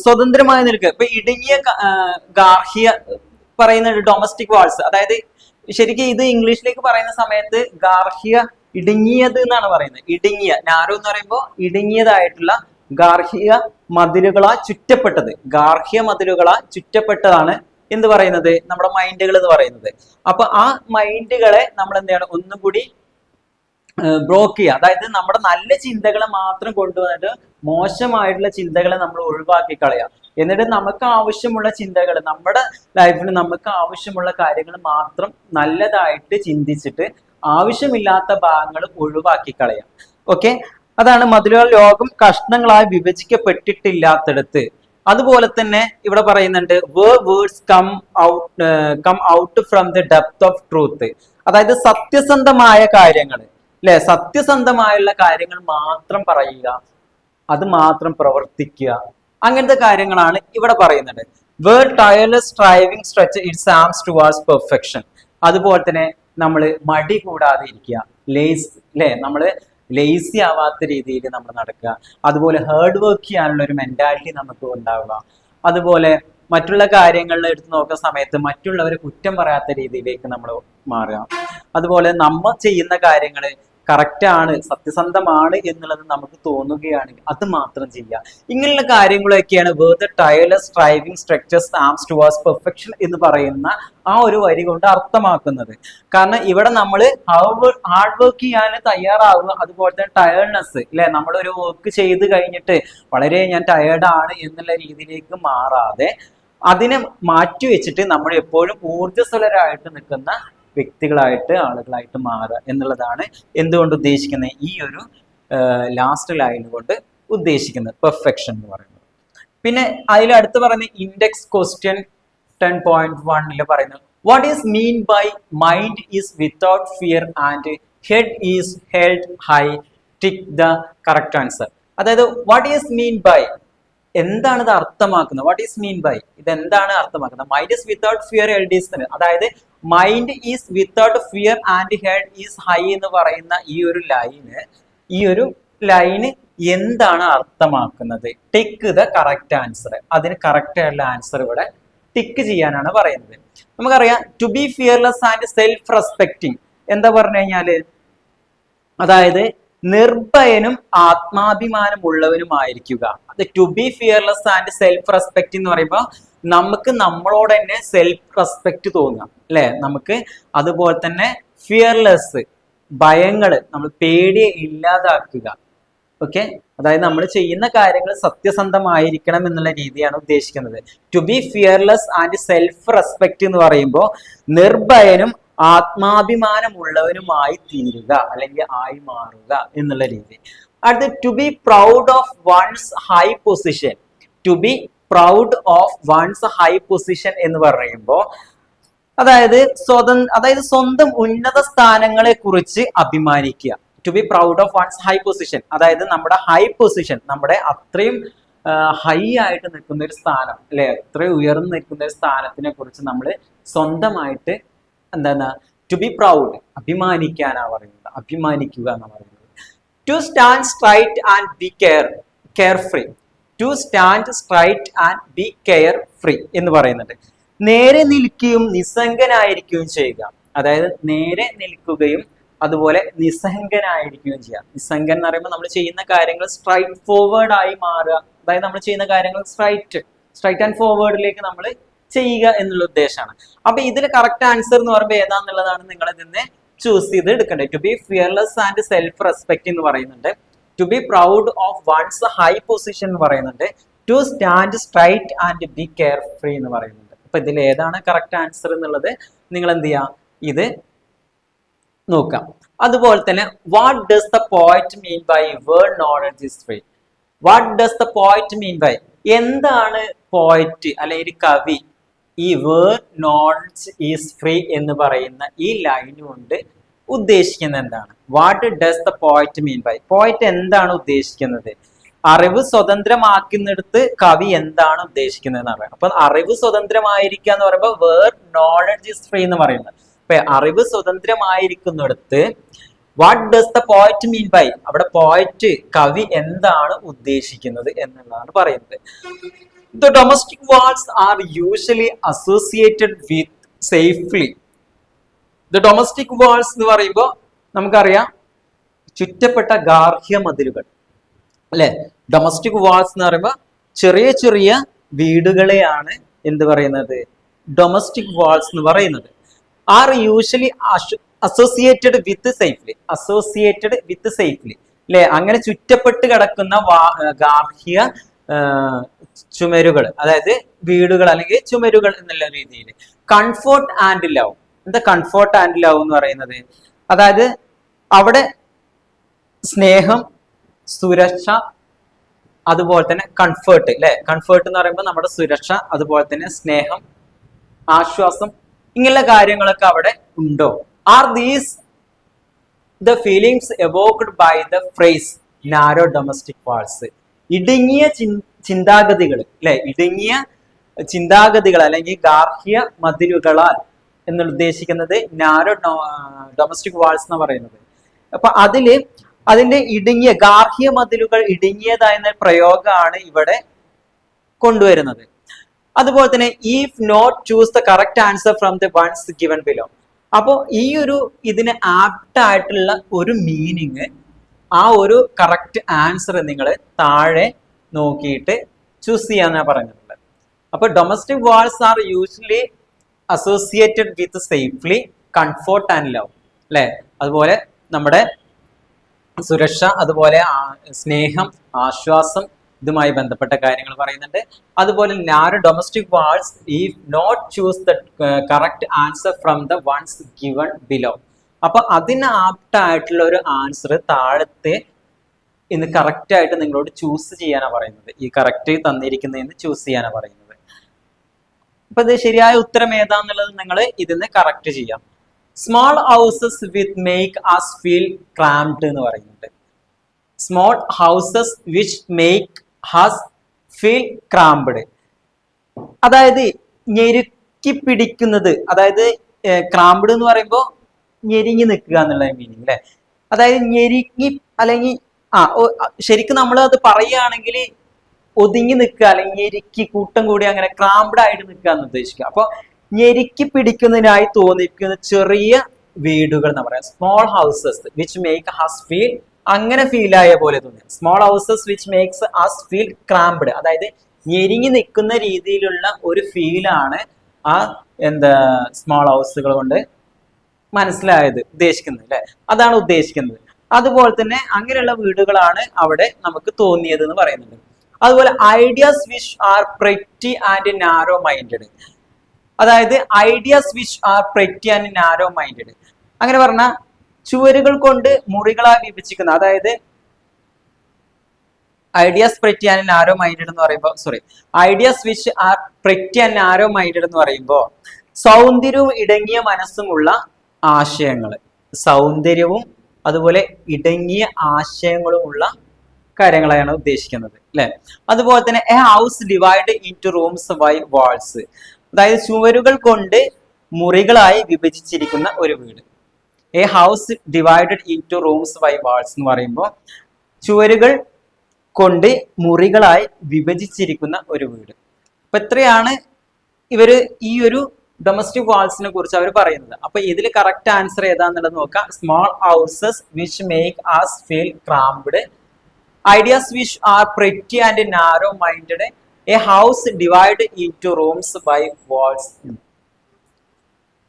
സ്വതന്ത്രമായ നിൽക്കുക, ഇപ്പൊ ഇടുങ്ങിയ ഗാർഹിക പറയുന്ന ഡൊമസ്റ്റിക് വാൾസ്, അതായത് ശരിക്കും ഇത് ഇംഗ്ലീഷിലേക്ക് പറയുന്ന സമയത്ത് ഗാർഹിക ഇടുങ്ങിയത് എന്നാണ് പറയുന്നത്. ഇടുങ്ങിയ, നാരോ എന്ന് പറയുമ്പോൾ ഇടുങ്ങിയതായിട്ടുള്ള ഗാർഹിക മതിലുകളാ ചുറ്റപ്പെട്ടത്, ഗാർഹിക മതിലുകളാ ചുറ്റപ്പെട്ടതാണ് എന്ത് പറയുന്നത്, നമ്മുടെ മൈൻഡുകൾ എന്ന് പറയുന്നത്. അപ്പൊ ആ മൈൻഡുകളെ നമ്മൾ എന്താണ് ഒന്നുകൂടി ബ്ലോക്ക് ചെയ്യുക, അതായത് നമ്മുടെ നല്ല ചിന്തകളെ മാത്രം കൊണ്ടുവന്നിട്ട് മോശമായിട്ടുള്ള ചിന്തകളെ നമ്മൾ ഒഴിവാക്കി കളയുക. എന്നിട്ട് നമുക്ക് ആവശ്യമുള്ള ചിന്തകൾ, നമ്മുടെ ലൈഫിൽ നമുക്ക് ആവശ്യമുള്ള കാര്യങ്ങൾ മാത്രം നല്ലതായിട്ട് ചിന്തിച്ചിട്ട് ആവശ്യമില്ലാത്ത ഭാഗങ്ങൾ ഒഴിവാക്കി കളയാം. ഓക്കെ, അതാണ് മതിലുകൾ ലോകം കഷ്ണങ്ങളായി വിഭജിക്കപ്പെട്ടിട്ടില്ലാത്തടത്ത്. അതുപോലെ തന്നെ ഇവിടെ പറയുന്നുണ്ട് words come out from the depth of truth, അതായത് സത്യസന്ധമായ കാര്യങ്ങൾ അല്ലെ, സത്യസന്ധമായുള്ള കാര്യങ്ങൾ മാത്രം പറയുക, അത് മാത്രം പ്രവർത്തിക്കുക, അങ്ങനത്തെ കാര്യങ്ങളാണ് ഇവിടെ പറയുന്നത്. Where tireless striving stretch its arms towards perfection. അതുപോലെ തന്നെ നമ്മൾ മടി കൂടാതെ ഇരിക്കുക, ലേസ് അല്ലെ, നമ്മൾ ലേസി ആവാത്ത രീതിയിൽ നമ്മൾ നടക്കുക. അതുപോലെ ഹാർഡ് വർക്ക് ചെയ്യാനുള്ള ഒരു മെന്റാലിറ്റി നമുക്ക് ഉണ്ടാവുക. അതുപോലെ മറ്റുള്ള കാര്യങ്ങളിൽ എടുത്ത് നോക്കുന്ന സമയത്ത് മറ്റുള്ളവരെ കുറ്റം പറയാത്ത രീതിയിലേക്ക് നമ്മൾ മാറുക. അതുപോലെ നമ്മൾ ചെയ്യുന്ന കാര്യങ്ങൾ കറക്റ്റ് ആണ്, സത്യസന്ധമാണ് എന്നുള്ളത് നമുക്ക് തോന്നുകയാണെങ്കിൽ അത് മാത്രം ചെയ്യുക. ഇങ്ങനെയുള്ള കാര്യങ്ങളൊക്കെയാണ് where the tireless striving structures arms towards perfection എന്ന് പറയുന്ന ആ ഒരു വരി കൊണ്ട് അർത്ഥമാക്കുന്നത്. കാരണം ഇവിടെ നമ്മൾ ഹാർഡ് വർക്ക് ചെയ്യാൻ തയ്യാറാവുക, അതുപോലെ തന്നെ ടയർഡ്നെസ് അല്ലെ, നമ്മളൊരു വർക്ക് ചെയ്ത് കഴിഞ്ഞിട്ട് വളരെ ഞാൻ ടയേർഡാണ് എന്നുള്ള രീതിയിലേക്ക് മാറാതെ അതിനെ മാറ്റി വെച്ചിട്ട് നമ്മൾ എപ്പോഴും ഊർജ്ജസ്വലരായിട്ട് നിൽക്കുന്ന വ്യക്തികളായിട്ട്, ആളുകളായിട്ട് മാറുക എന്നുള്ളതാണ് എന്തുകൊണ്ട് ഉദ്ദേശിക്കുന്നത്, ഈ ഒരു ലാസ്റ്റ് ലൈൻ കൊണ്ട് ഉദ്ദേശിക്കുന്നത് പെർഫെക്ഷൻ എന്ന് പറയുന്നത്. പിന്നെ അതിൽ അടുത്ത് പറയുന്ന ഇൻഡെക്സ് ക്വസ്റ്റ്യൻ 10.1 പറയുന്നത് what is mean by mind is without fear and head is held high, tick the correct answer. അതായത് വാട്ട് ഈസ് മീൻ ബൈ, എന്താണ് ഇത് അർത്ഥമാക്കുന്നത്, വാട്ട് ഈസ് മീൻ ബൈ, ഇത് എന്താണ് അർത്ഥമാക്കുന്നത്. Mind is without fear held is, അതായത് mind is without fear and head is high എന്ന് പറയുന്ന ഈ ഒരു ലൈന് എന്താണ് അർത്ഥമാക്കുന്നത്. ടിക്ക് ദ കറക്റ്റ് ആൻസർ, അതിന് കറക്റ്റ് ആയിട്ടുള്ള ആൻസർ ഇവിടെ ടിക്ക് ചെയ്യാനാണ് പറയുന്നത്. നമുക്കറിയാം to be fearless and self respecting എന്താ പറഞ്ഞു കഴിഞ്ഞാല്, അതായത് നിർഭയനും ആത്മാഭിമാനമുള്ളവനുമായിരിക്കുക. അത് to be fearless and self respect എന്ന് പറയുമ്പോൾ നമുക്ക് നമ്മളോട് തന്നെ സെൽഫ് റെസ്പെക്ട് തോന്നുക അല്ലെ, നമുക്ക് അതുപോലെ തന്നെ ഫിയർലെസ് ഭയങ്ങള്, നമ്മൾ പേടിയെ ഇല്ലാതാക്കുക. ഓക്കെ, അതായത് നമ്മൾ ചെയ്യുന്ന കാര്യങ്ങൾ സത്യസന്ധമായിരിക്കണം എന്നുള്ള രീതിയാണ് ഉദ്ദേശിക്കുന്നത്. To be fearless and self respect എന്ന് പറയുമ്പോൾ നിർഭയനും ആത്മാഭിമാനമുള്ളവനുമായി തീരുക അല്ലെങ്കിൽ ആയി മാറുക എന്നുള്ള രീതി. അടുത്ത് to be proud of one's high position. To be proud of one's high position എന്ന് പറയുമ്പോൾ അതായത് സ്വന്തം ഉന്നത സ്ഥാനങ്ങളെ കുറിച്ച് അഭിമാനിക്കുക. To be proud of one's high position, അതായത് നമ്മുടെ ഹൈ പൊസിഷൻ, നമ്മുടെ അത്രയും ഹൈ ആയിട്ട് നിൽക്കുന്ന ഒരു സ്ഥാനം അല്ലെ, അത്രയും ഉയർന്നു നിൽക്കുന്ന ഒരു സ്ഥാനത്തിനെ കുറിച്ച് നമ്മൾ സ്വന്തമായിട്ട് എന്താണ് ടു ബി പ്രൗഡ്, അഭിമാനിക്കാനാ പറയുന്നത്, അഭിമാനിക്കുക എന്നാ പറയുന്നത്. To stand straight and be care free. To stand straight and be care free എന്ന് പറയുന്നുണ്ട്. നേരെ നിൽക്കുകയും നിസ്സംഗനായിരിക്കുകയും ചെയ്യുക. അതായത് നേരെ നിൽക്കുകയും അതുപോലെ നിസ്സംഗനായിരിക്കുകയും ചെയ്യുക. നിസ്സംഗൻ എന്ന് പറയുമ്പോൾ നമ്മൾ ചെയ്യുന്ന കാര്യങ്ങൾ സ്ട്രൈറ്റ് ഫോർവേഡ് ആയി മാറുക. അതായത് നമ്മൾ ചെയ്യുന്ന കാര്യങ്ങൾ സ്ട്രൈറ്റ് ആൻഡ് ഫോർവേഡിലേക്ക് നമ്മൾ ചെയ്യുക എന്നുള്ള ഉദ്ദേശമാണ്. അപ്പൊ ഇതിൽ കറക്റ്റ് ആൻസർ എന്ന് പറയുമ്പോൾ ഏതാന്നുള്ളതാണ് നിങ്ങൾ ഇതിനെ ചൂസ് ചെയ്ത് എടുക്കേണ്ടത്. To be fearless and self respect എന്ന് പറയുന്നുണ്ട്. To be proud of one's high position എന്ന് പറയുന്നുണ്ട്. To stand straight and be care free എന്ന് പറയുന്നുണ്ട്. അപ്പൊ ഇതിൽ ഏതാണ് കറക്റ്റ് ആൻസർ എന്നുള്ളത് നിങ്ങൾ എന്ത് ചെയ്യാം, ഇത് നോക്കാം. അതുപോലെ തന്നെ what does the poet mean by word knowledge is free? What does the poet mean by, എന്താണ് പോയിറ്റ് അല്ലെങ്കിൽ കവി ഈ വേർഡ് നോളജ് ഈസ് ഫ്രീ എന്ന് പറയുന്ന ഈ ലൈൻ കൊണ്ട് ഉദ്ദേശിക്കുന്നത് എന്താണ്? What does the poet mean by, പോയിറ്റ് എന്താണ് ഉദ്ദേശിക്കുന്നത്? അറിവ് സ്വതന്ത്രമാക്കുന്നിടത്ത് കവി എന്താണ് ഉദ്ദേശിക്കുന്നത് എന്ന് പറയാം. അപ്പൊ അറിവ് സ്വതന്ത്രമായിരിക്കുക എന്ന് പറയുമ്പോൾ വേർഡ് നോളജ് ഈസ് ഫ്രീ എന്ന് പറയുന്നത്. അപ്പൊ അറിവ് സ്വതന്ത്രമായിരിക്കുന്നിടത്ത് what does the poet mean by, അവിടെ പോയിറ്റ് കവി എന്താണ് ഉദ്ദേശിക്കുന്നത് എന്നുള്ളതാണ് പറയുന്നത്. The domestic walls are usually associated with safely. The domestic walls എന്ന് പറയുമ്പോൾ നമുക്കറിയാം ചുറ്റപ്പെട്ട ഗാർഹ്യ മതിലുകൾ അല്ലെ. ഡൊമസ്റ്റിക് വാൾസ് എന്ന് പറയുമ്പോൾ ചെറിയ ചെറിയ വീടുകളെയാണ് എന്ത് പറയുന്നത്, ഡൊമസ്റ്റിക് വാൾസ് എന്ന് പറയുന്നത്. R usually associated with safely, associated with safely അല്ലെ. അങ്ങനെ ചുറ്റപ്പെട്ട് കിടക്കുന്ന ഗാർഹിക ചുമരുകൾ, അതായത് വീടുകൾ അല്ലെങ്കിൽ ചുമരുകൾ എന്നുള്ള രീതിയിൽ. കംഫോർട്ട് ആൻഡ് ലവ്, എന്താ കംഫോർട്ട് ആൻഡ് ലവ് എന്ന് പറയുന്നത്? അതായത് അവിടെ സ്നേഹം, സുരക്ഷ, അതുപോലെ തന്നെ കംഫേർട്ട് അല്ലെ. കംഫേർട്ട് എന്ന് പറയുമ്പോൾ നമ്മുടെ സുരക്ഷ, അതുപോലെ തന്നെ സ്നേഹം, ആശ്വാസം, ഇങ്ങനെയുള്ള കാര്യങ്ങളൊക്കെ അവിടെ ഉണ്ടോ? Are these the feelings evoked by the phrase narrow domestic walls? ഇടുങ്ങിയ ചിന്താഗതികൾ അല്ലെ, ഇടുങ്ങിയ ചിന്താഗതികൾ അല്ലെങ്കിൽ ഗാർഹിക മതിലുകളാൽ എന്ന് ഉദ്ദേശിക്കുന്നത് നാരോ ഡൊമസ്റ്റിക് വാൾസ് എന്ന് പറയുന്നത്. അപ്പൊ അതിന്റെ ഇടുങ്ങിയ ഗാർഹിക മതിലുകൾ ഇടുങ്ങിയതായെന്ന പ്രയോഗമാണ് ഇവിടെ കൊണ്ടുവരുന്നത്. അതുപോലെ തന്നെ if not choose the correct answer from the ones given below. അപ്പോൾ ഈ ഒരു ഇതിന് ആപ്റ്റ് ആയിട്ടുള്ള ഒരു മീനിങ്, ആ ഒരു കറക്റ്റ് ആൻസർ നിങ്ങൾ താഴെ നോക്കിയിട്ട് ചൂസ് ചെയ്യാനാണ് പറഞ്ഞിട്ടുള്ളത്. അപ്പൊ domestic walls are usually associated with safely, comfort and love അല്ലെ. അതുപോലെ നമ്മുടെ സുരക്ഷ, അതുപോലെ സ്നേഹം, ആശ്വാസം, ഇതുമായി ബന്ധപ്പെട്ട കാര്യങ്ങൾ പറയുന്നുണ്ട്. അതുപോലെ narrow domestic walls if not choose the correct answer from the ones given below. അപ്പൊ അതിന് ആപ്റ്റ് ആയിട്ടുള്ള ഒരു ആൻസർ താഴത്തെ ഇന്ന് കറക്റ്റ് ആയിട്ട് നിങ്ങളോട് ചൂസ് ചെയ്യാനാണ് പറയുന്നത്. ഈ കറക്റ്റ് തന്നിരിക്കുന്നതിന് ചൂസ് ചെയ്യാനാണ് പറയുന്നത്. അപ്പൊ ഇത് ശരിയായ ഉത്തരം ഏതാന്നുള്ളത് നിങ്ങൾ ഇതിന്ന് കറക്റ്റ് ചെയ്യാം. Small houses with make us feel cramped എന്ന് പറയുന്നുണ്ട്. Small houses which make us feel cramped, അതായത് ഞെരുക്കി പിടിക്കുന്നത്, അതായത് ക്രാംബ്ഡ് എന്ന് പറയുമ്പോൾ ഞെരുങ്ങി നിൽക്കുക എന്നുള്ള മീനിങ് അല്ലെ. അതായത് ഞെരുങ്ങി അല്ലെങ്കിൽ ശരിക്കും നമ്മൾ അത് പറയുകയാണെങ്കിൽ ഒതുങ്ങി നിൽക്കുക അല്ലെങ്കിൽ ഞെരുക്കി കൂട്ടം കൂടി അങ്ങനെ ക്രാംബ്ഡ് ആയിട്ട് നിൽക്കുക എന്ന് ഉദ്ദേശിക്കുക. അപ്പൊ ഞെരുക്കി പിടിക്കുന്നതിനായി തോന്നിക്കുന്ന ചെറിയ വീടുകൾ എന്ന് പറയാം. Small houses which make us feel, അങ്ങനെ ഫീൽ ആയ പോലെ തോന്നി. Small houses which makes us feel cramped, അതായത് ഞെരുങ്ങി നിൽക്കുന്ന രീതിയിലുള്ള ഒരു ഫീലാണ് ആ സ്മോൾ ഹൗസുകൾ കൊണ്ട് മനസ്സിലായത്, ഉദ്ദേശിക്കുന്നത് അല്ലെ. അതാണ് ഉദ്ദേശിക്കുന്നത്. അതുപോലെ തന്നെ അങ്ങനെയുള്ള വീടുകളാണ് അവിടെ നമുക്ക് തോന്നിയത് എന്ന് പറയുന്നുണ്ട്. അതുപോലെ ideas which are pretty and narrow minded, അതായത് ideas which are pretty and narrow minded, അങ്ങനെ പറഞ്ഞാൽ ചുവരുകൾ കൊണ്ട് മുറികളായി വിഭജിക്കുന്ന, അതായത് ideas pretty and narrow minded എന്ന് പറയുമ്പോൾ ideas which are pretty and narrow minded എന്ന് പറയുമ്പോൾ സൗന്ദര്യവും ഇടങ്ങിയ മനസ്സുമുള്ള ആശയങ്ങൾ, സൗന്ദര്യവും അതുപോലെ ഇടങ്ങിയ ആശയങ്ങളുമുള്ള കാര്യങ്ങളാണ് ഉദ്ദേശിക്കുന്നത് അല്ലെ. അതുപോലെ തന്നെ a house divide into rooms by walls, അതായത് ചുവരുകൾ കൊണ്ട് മുറികളായി വിഭജിച്ചിരിക്കുന്ന ഒരു വീട്. A house divided into rooms by walls എന്ന് പറയുമ്പോൾ ചുവരുകൾ കൊണ്ട് മുറികളായി വിഭജിച്ചിരിക്കുന്ന ഒരു വീട്. അപ്പൊ ഇത്രയാണ് ഇവര് ഈ ഒരു ഡൊമസ്റ്റിക് വാൾസിനെ കുറിച്ച് അവർ പറയുന്നത്. അപ്പൊ ഇതിൽ കറക്റ്റ് ആൻസർ ഏതാന്നുള്ളത് നോക്കാം. Small houses which make us feel cramped, ideas which are pretty and narrow minded, a house divide into rooms by walls.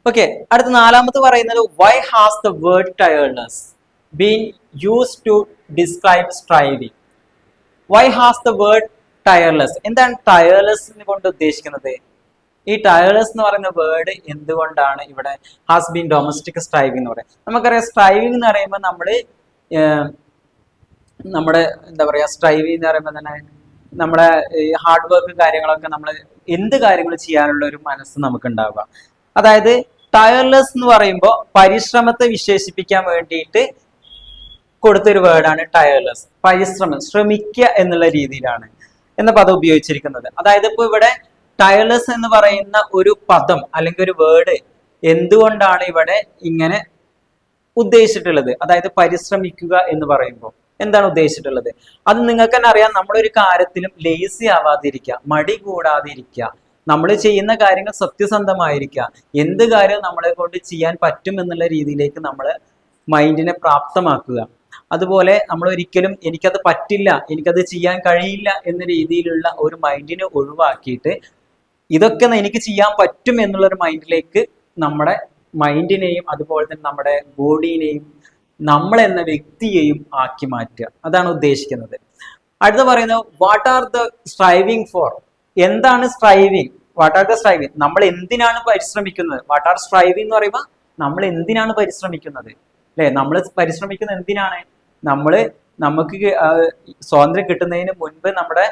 Okay, അടുത്ത നാലാമത് പറയുന്നത് why has the word tiredness been used to describe striving. Why has the word tireless, എന്താണ് tireless കൊണ്ട് ഉദ്ദേശിക്കുന്നത്? ഈ tireless എന്ന് പറയുന്ന word എന്തുകൊണ്ടാണ് ഇവിടെ ഹാസ് ബീൻ ഡൊമസ്റ്റിക് സ്ട്രൈവിംഗ് എന്ന് പറയുന്നത്? നമുക്കറിയാം സ്ട്രൈവിംഗ് എന്ന് പറയുമ്പോൾ നമ്മുടെ എന്താ പറയാ, സ്ട്രൈവിംഗ് എന്ന് പറയുമ്പോൾ തന്നെ നമ്മുടെ ഹാർഡ് വർക്ക് കാര്യങ്ങളൊക്കെ നമ്മൾ എന്ത് കാര്യങ്ങൾ ചെയ്യാനുള്ള ഒരു മനസ്സ് നമുക്ക് ഉണ്ടാവുക. അതായത് ടയർലെസ് എന്ന് പറയുമ്പോൾ പരിശ്രമത്തെ വിശേഷിപ്പിക്കാൻ വേണ്ടിയിട്ട് കൊടുത്തൊരു വേർഡാണ് ടയർലെസ്. പരിശ്രമം, ശ്രമിക്കുക എന്നുള്ള രീതിയിലാണ് എന്ന പദം ഉപയോഗിച്ചിരിക്കുന്നത്. അതായത് ഇപ്പൊ ഇവിടെ ടയർലെസ് എന്ന് പറയുന്ന ഒരു പദം അല്ലെങ്കിൽ ഒരു വേർഡ് എന്തുകൊണ്ടാണ് ഇവിടെ ഇങ്ങനെ ഉദ്ദേശിച്ചിട്ടുള്ളത്? അതായത് പരിശ്രമിക്കുക എന്ന് പറയുമ്പോൾ എന്താണ് ഉദ്ദേശിച്ചിട്ടുള്ളത്? അത് നിങ്ങൾക്ക് തന്നെ അറിയാം. നമ്മളൊരു കാര്യത്തിലും ലേസി ആവാതിരിക്കുക, മടി കൂടാതിരിക്കുക, നമ്മൾ ചെയ്യുന്ന കാര്യങ്ങൾ സത്യസന്ധമായിരിക്കുക, എന്ത് കാര്യം നമ്മളെ കൊണ്ട് ചെയ്യാൻ പറ്റും എന്നുള്ള രീതിയിലേക്ക് നമ്മൾ മൈൻഡിനെ പ്രാപ്തമാക്കുക. അതുപോലെ നമ്മൾ ഒരിക്കലും എനിക്കത് പറ്റില്ല, എനിക്കത് ചെയ്യാൻ കഴിയില്ല എന്ന രീതിയിലുള്ള ഒരു മൈൻഡിനെ ഒഴിവാക്കിയിട്ട് ഇതൊക്കെ എനിക്ക് ചെയ്യാൻ പറ്റും എന്നുള്ളൊരു മൈൻഡിലേക്ക് നമ്മുടെ മൈൻഡിനെയും അതുപോലെ തന്നെ നമ്മുടെ ബോഡീനെയും നമ്മൾ എന്ന വ്യക്തിയെയും ആക്കി മാറ്റുക. അതാണ് ഉദ്ദേശിക്കുന്നത്. അടുത്ത പറയുന്നത് what are the striving for. എന്താണ് striving? What are the striving, നമ്മൾ എന്തിനാണ് പരിശ്രമിക്കുന്നത്? വാട്ട് ആർ സ്ട്രൈവിംഗ് എന്ന് പറയുമ്പോൾ നമ്മൾ എന്തിനാണ് പരിശ്രമിക്കുന്നത്? അല്ലെ, നമ്മൾ പരിശ്രമിക്കുന്നത് എന്തിനാണ്? നമുക്ക് സ്വാതന്ത്ര്യം കിട്ടുന്നതിന് മുൻപ് നമ്മുടെ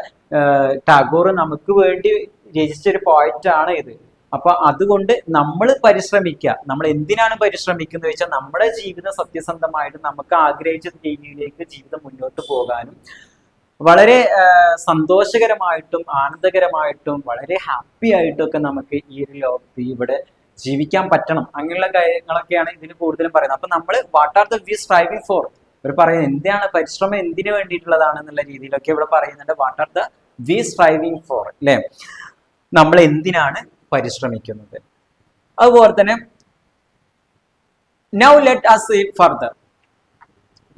ടാഗോർ നമുക്ക് വേണ്ടി രചിച്ചൊരു പോയിന്റ് ആണ് ഇത്. അപ്പൊ അതുകൊണ്ട് നമ്മൾ പരിശ്രമിക്കുക. നമ്മൾ എന്തിനാണ് പരിശ്രമിക്കുന്നത് വെച്ചാൽ നമ്മുടെ ജീവിതം സത്യസന്ധമായിട്ട് നമുക്ക് ആഗ്രഹിച്ച രീതിയിലേക്ക് ജീവിതം മുന്നോട്ട് പോകാനും വളരെ സന്തോഷകരമായിട്ടും ആനന്ദകരമായിട്ടും വളരെ ഹാപ്പി ആയിട്ടും ഒക്കെ നമുക്ക് ഈ ഒരു ലോകത്ത് ഇവിടെ ജീവിക്കാൻ പറ്റണം. അങ്ങനെയുള്ള കാര്യങ്ങളൊക്കെയാണ് ഇതിന് കൂടുതലും പറയുന്നത്. അപ്പൊ നമ്മൾ what are the we striving for, ഇവർ പറയുന്നത് എന്താണ് പരിശ്രമം, എന്തിനു വേണ്ടിയിട്ടുള്ളതാണെന്നുള്ള രീതിയിലൊക്കെ ഇവിടെ പറയുന്നുണ്ട്. What are the we striving for, അല്ലെ, നമ്മൾ എന്തിനാണ് പരിശ്രമിക്കുന്നത്. അതുപോലെ തന്നെ now let us see further.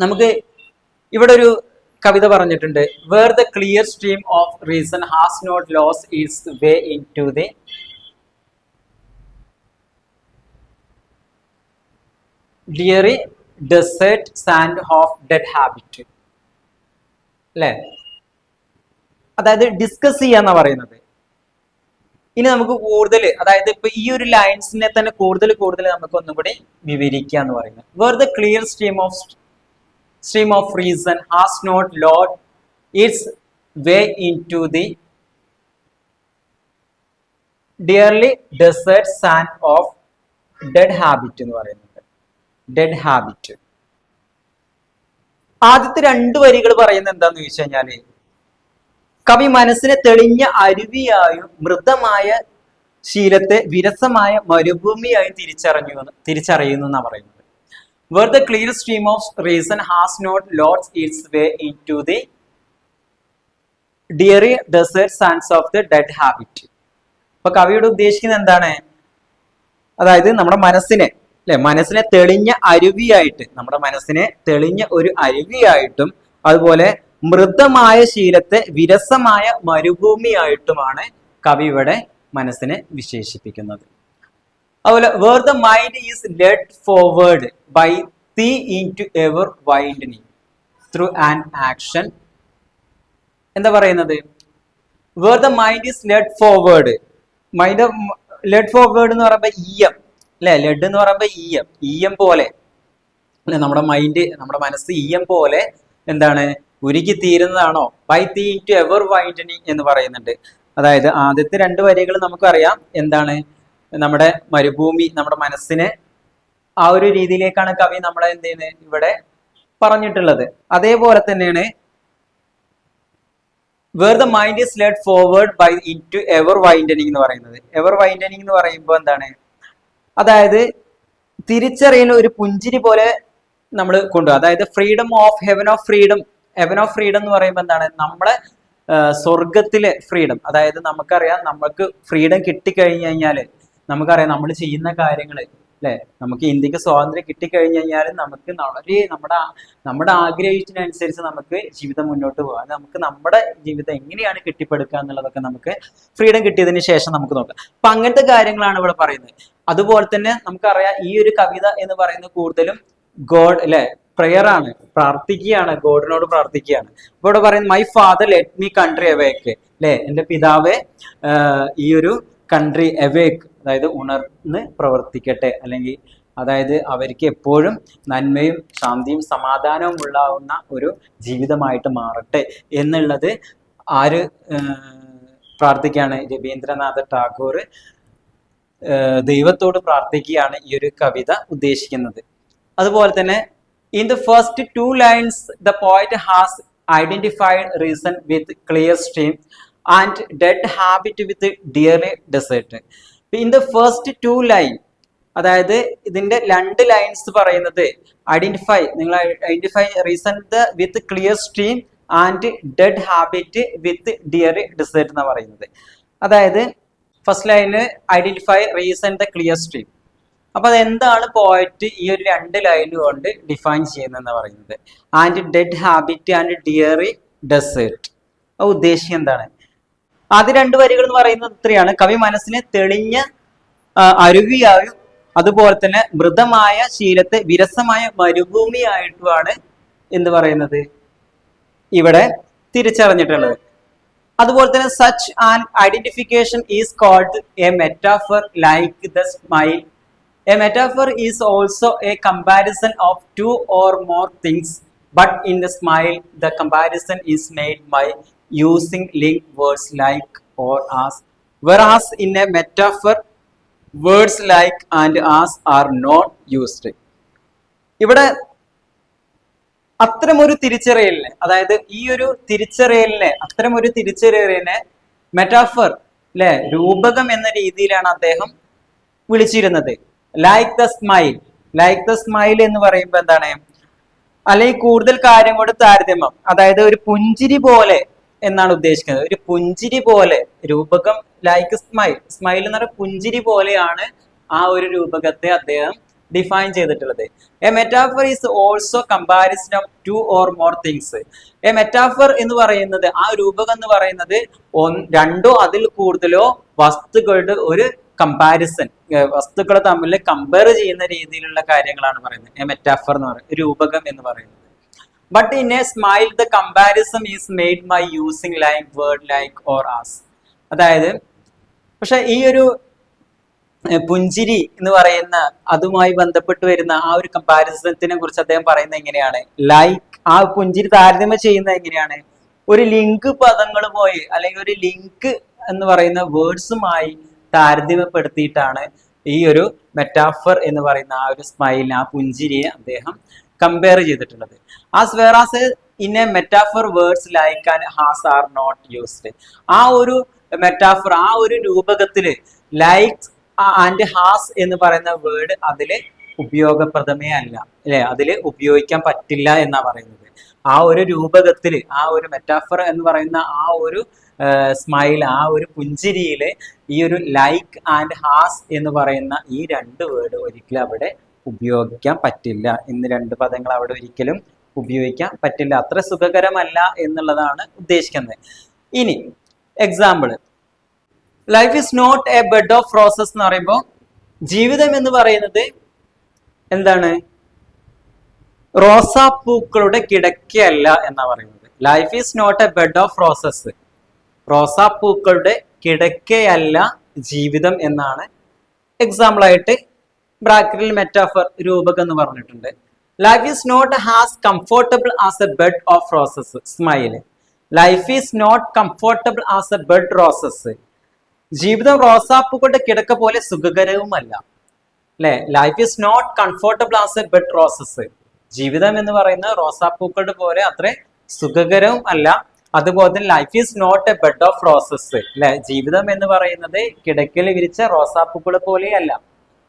നമുക്ക് ഇവിടെ ഒരു കവിത പറഞ്ഞിട്ടുണ്ട്. Where the clear stream of reason has not lost its way into the dreary desert sand of dead habit. അല്ലെ, അതായത് ഡിസ്കസ് ചെയ്യാന്ന പറയുന്നത്. ഇനി നമുക്ക് കൂടുതൽ, അതായത് ഇപ്പൊ ഈ ഒരു ലൈൻസിനെ തന്നെ കൂടുതൽ നമുക്ക് ഒന്നും കൂടി വിവരിക്കുക എന്ന് പറയുന്നത്. Where the clear stream of reason has not lost its way into the dearly desert sand of dead habit എന്ന് പറയുന്നത്. Dead habit. ആദ്യത്തെ രണ്ട് വരികൾ പറയുന്നത് എന്താന്ന് ചോദിച്ചു കഴിഞ്ഞാല്, കവി മനസ്സിനെ തെളിഞ്ഞ അരുവിയായും മൃദമായ ശീലത്തെ വിരസമായ മരുഭൂമിയായും തിരിച്ചറിയുന്നു എന്നാ പറയുന്നത്. Where the clear stream of reason has not lost its way into the dreary desert sands of the dead habit. അപ്പൊ കവിയുടെ ഉദ്ദേശിക്കുന്നത് എന്താണ്? അതായത് നമ്മുടെ മനസ്സിനെ, അല്ലെ, മനസ്സിനെ തെളിഞ്ഞ അരുവിയായിട്ട്, നമ്മുടെ മനസ്സിനെ തെളിഞ്ഞ ഒരു അരുവിയായിട്ടും അതുപോലെ മൃദമായ ശീലത്തെ വിരസമായ മരുഭൂമിയായിട്ടുമാണ് കവി ഇവിടെ മനസ്സിനെ വിശേഷിപ്പിക്കുന്നത്. അതുപോലെ where the mind is led forward by the into ever വൈൻഡനിങ് ത്രൂ ആൻ ആക്ഷൻ. എന്താ പറയുന്നത്? Where the mind is led forward. Mind led forward എന്ന് പറയുമ്പോൾ ഈയം, അല്ലെ, ലെഡ് എന്ന് പറയുമ്പോൾ ഈയം പോലെ, അല്ലെ, നമ്മുടെ മൈൻഡ്, നമ്മുടെ മനസ്സ് ഈയം പോലെ എന്താണ്, ഉരുകി തീരുന്നതാണോ? ബൈ ദി ഇൻടു എവർ വൈൻഡനിങ് എന്ന് പറയുന്നുണ്ട്. അതായത് ആദ്യത്തെ രണ്ട് വരികൾ നമുക്കറിയാം എന്താണ്, നമ്മുടെ മരുഭൂമി, നമ്മുടെ മനസ്സിനെ ആ ഒരു രീതിയിലേക്കാണ് കവി നമ്മളെ എന്ത് ചെയ്യുന്നത് ഇവിടെ പറഞ്ഞിട്ടുള്ളത്. അതേപോലെ തന്നെയാണ് where the mind is led forward by into ever വൈൻഡനിങ് എന്ന് പറയുന്നത്. എവർ വൈൻഡനിങ് എന്ന് പറയുമ്പോൾ എന്താണ്, അതായത് തിരിച്ചറിയുന്ന ഒരു പുഞ്ചിരി പോലെ നമ്മൾ കൊണ്ടുപോകും. അതായത് freedom of heaven of freedom എന്ന് പറയുമ്പോൾ എന്താണ്, നമ്മളെ സ്വർഗത്തിലെ ഫ്രീഡം. അതായത് നമുക്കറിയാം, നമുക്ക് ഫ്രീഡം കിട്ടിക്കഴിഞ്ഞു കഴിഞ്ഞാൽ നമുക്കറിയാം നമ്മൾ ചെയ്യുന്ന കാര്യങ്ങൾ അല്ലെ? നമുക്ക് ഇന്ത്യക്ക് സ്വാതന്ത്ര്യം കിട്ടിക്കഴിഞ്ഞു കഴിഞ്ഞാൽ നമുക്ക് വളരെ നമ്മുടെ ആഗ്രഹിച്ചതിനനുസരിച്ച് നമുക്ക് ജീവിതം മുന്നോട്ട് പോകാം. നമുക്ക് നമ്മുടെ ജീവിതം എങ്ങനെയാണ് കെട്ടിപ്പടുക്കുക എന്നുള്ളതൊക്കെ നമുക്ക് ഫ്രീഡം കിട്ടിയതിന് ശേഷം നമുക്ക് നോക്കാം. അപ്പൊ അങ്ങനത്തെ കാര്യങ്ങളാണ് ഇവിടെ പറയുന്നത്. അതുപോലെ തന്നെ നമുക്കറിയാം ഈ ഒരു കവിത എന്ന് പറയുന്നത് കൂടുതലും ഗോഡ് അല്ലെ പ്രെയർ ആണ്, പ്രാർത്ഥിക്കുകയാണ്, ഗോഡിനോട് പ്രാർത്ഥിക്കുകയാണ്. അപ്പൊ ഇവിടെ പറയുന്നത് my father let me country awake അല്ലെ, എന്റെ പിതാവെ ഈ ഒരു കൺട്രി അവേക്ക് അതായത് ഉണർന്ന് പ്രവർത്തിക്കട്ടെ, അല്ലെങ്കിൽ അതായത് അവർക്ക് എപ്പോഴും നന്മയും ശാന്തിയും സമാധാനവും ഉള്ളാവുന്ന ഒരു ജീവിതമായിട്ട് മാറട്ടെ എന്നുള്ളത് ആര് പ്രാർത്ഥിക്കുകയാണ്? രവീന്ദ്രനാഥ ടാഗോർ ദൈവത്തോട് പ്രാർത്ഥിക്കുകയാണ് ഈ ഒരു കവിത ഉദ്ദേശിക്കുന്നത്. അതുപോലെ തന്നെ in the first two lines the poet has identified reason with clear stream and dead habit with dreary desert. in the first two line അതായത് ഇതിന്റെ രണ്ട് ലൈൻസ് പറയുന്നത് ഐഡന്റിഫൈ, നിങ്ങൾ identify reason with clear stream and dead habit with dreary desert എന്ന് പറയുന്നത്. അതായത് first ലൈന് identify reason the clear stream. അപ്പൊ അതെന്താണ് പോയറ്റ് ഈ ഒരു രണ്ട് ലൈൻ കൊണ്ട് ഡിഫൈൻ ചെയ്യുന്നതെന്ന് പറയുന്നത്. And dead habit and dreary desert ഉദ്ദേശിക്കുന്നത് എന്താണ്? ആദ്യ രണ്ട് വരികൾ എന്ന് പറയുന്നത് ഇത്രയാണ്: കവി മനസ്സിനെ തെളിഞ്ഞ അരുവിയായും അതുപോലെ തന്നെ മൃതമായ ശീലത്തെ വിരസമായ മരുഭൂമിയായിട്ടുമാണ് എന്ത് പറയുന്നത് ഇവിടെ തിരിച്ചറിഞ്ഞിട്ടുള്ളത്. അതുപോലെ തന്നെ such an identification is called a metaphor like the smile. A metaphor is also a comparison of two or more things, but in the smile, the comparison is made by using linked words like or as, whereas in a metaphor, words like and as are not used. ഇവിടെ അത്തരമൊരു തിരിച്ചറിയലിനെ, അതായത് ഈ ഒരു തിരിച്ചറിയലിനെ, അത്തരമൊരു തിരിച്ചറിയലിനെ metaphor അല്ലെ, രൂപകം എന്ന രീതിയിലാണ് അദ്ദേഹം വിളിച്ചിരുന്നത്. Like the smile, like the smile എന്ന് പറയുമ്പോൾ എന്താണ്? അല്ലെങ്കിൽ കൂടുതൽ കാര്യം കൊണ്ട് താരതമ്യം, അതായത് ഒരു പുഞ്ചിരി പോലെ എന്നാണ് ഉദ്ദേശിക്കുന്നത്. ഒരു പുഞ്ചിരി പോലെ രൂപകം ലൈക്ക് സ്മൈൽ, സ്മൈൽ എന്ന് പറഞ്ഞ പുഞ്ചിരി പോലെയാണ് ആ ഒരു രൂപകത്തെ അദ്ദേഹം ഡിഫൈൻ ചെയ്തിട്ടുള്ളത്. A metaphor is also comparison of two or more things. A metaphor എന്ന് പറയുന്നത്, ആ രൂപകം എന്ന് പറയുന്നത് രണ്ടോ അതിൽ കൂടുതലോ വസ്തുക്കളുടെ ഒരു കമ്പാരിസൺ, വസ്തുക്കളെ തമ്മിൽ കമ്പയർ ചെയ്യുന്ന രീതിയിലുള്ള കാര്യങ്ങളാണ് പറയുന്നത് എ മെറ്റാഫർ എന്ന് പറയുന്നത്, രൂപകം എന്ന് പറയുന്നത്. But in a smile the comparison is made by using like word like or as. അതായത് പക്ഷെ ഈ ഒരു പുഞ്ചിരി എന്ന് പറയുന്ന അതുമായി ബന്ധപ്പെട്ട് വരുന്ന ആ ഒരു കമ്പാരിസണത്തിനെ കുറിച്ച് അദ്ദേഹം പറയുന്നത് എങ്ങനെയാണ്? ലൈക്ക്, ആ പുഞ്ചിരി താരതമ്യം ചെയ്യുന്നത് എങ്ങനെയാണ്? ഒരു ലിങ്ക് പദങ്ങളുമായി അല്ലെങ്കിൽ ഒരു ലിങ്ക് എന്ന് പറയുന്ന വേർഡ്സുമായി താരതമ്യപ്പെടുത്തിയിട്ടാണ് ഈ ഒരു മെറ്റാഫർ എന്ന് പറയുന്ന ആ ഒരു സ്മൈലിനെ, ആ പുഞ്ചിരിയെ അദ്ദേഹം കമ്പയർ ചെയ്തിട്ടുള്ളത്. As whereas in a metaphor words like and as are not used. ആ ഒരു മെറ്റാഫർ, ആ ഒരു രൂപകത്തില് ലൈക്ക് ആൻഡ് ഹാസ് എന്ന് പറയുന്ന വേർഡ് അതില് ഉപയോഗപ്രദമേ അല്ല, അല്ലെ? അതില് ഉപയോഗിക്കാൻ പറ്റില്ല എന്നാ പറയുന്നത്. ആ ഒരു രൂപകത്തില്, ആ ഒരു മെറ്റാഫർ എന്ന് പറയുന്ന ആ ഒരു സ്മൈൽ, ആ ഒരു പുഞ്ചിരിയില് ഈ ഒരു ലൈക്ക് ആൻഡ് ഹാസ് എന്ന് പറയുന്ന ഈ രണ്ട് വേർഡ് ഒരിക്കലും അവിടെ ഉപയോഗിക്കാൻ പറ്റില്ല. ഇന്ന് രണ്ട് പദങ്ങൾ അവിടെ ഒരിക്കലും ഉപയോഗിക്കാൻ പറ്റില്ല, അത്ര സുഖകരമല്ല എന്നുള്ളതാണ് ഉദ്ദേശിക്കുന്നത്. ഇനി example, life is not a bed of roses എന്ന് പറയുമ്പോൾ ജീവിതം എന്ന് പറയുന്നത് എന്താണ്? റോസാപ്പൂക്കളുടെ കിടക്കയല്ല എന്നാ പറയുന്നത്. Life is not a bed of roses, റോസാപ്പൂക്കളുടെ കിടക്കയല്ല ജീവിതം എന്നാണ് എക്സാമ്പിൾ ആയിട്ട് ബ്രാക്കറ്റിൽ മെറ്റാഫർ രൂപകം എന്ന് പറഞ്ഞിട്ടുണ്ട്. Life is not has comfortable as a bed of roses. Smile, life is not comfortable as a bed roses. ജീവിതം റോസാപ്പൂക്കളുടെ കിടക്ക പോലെ സുഖകരവുമല്ല, അല്ലെ? Life is not comfortable as a bed roses. ജീവിതം എന്ന് പറയുന്ന റോസാപ്പൂക്കളുടെ പോലെ അത്ര സുഖകരവും അല്ല. അതുപോലെ തന്നെ life is not a bed of roses, അല്ലെ? ജീവിതം എന്ന് പറയുന്നത് കിടക്കയിൽ വിരിച്ച റോസാപ്പൂക്കളെ പോലെയല്ല.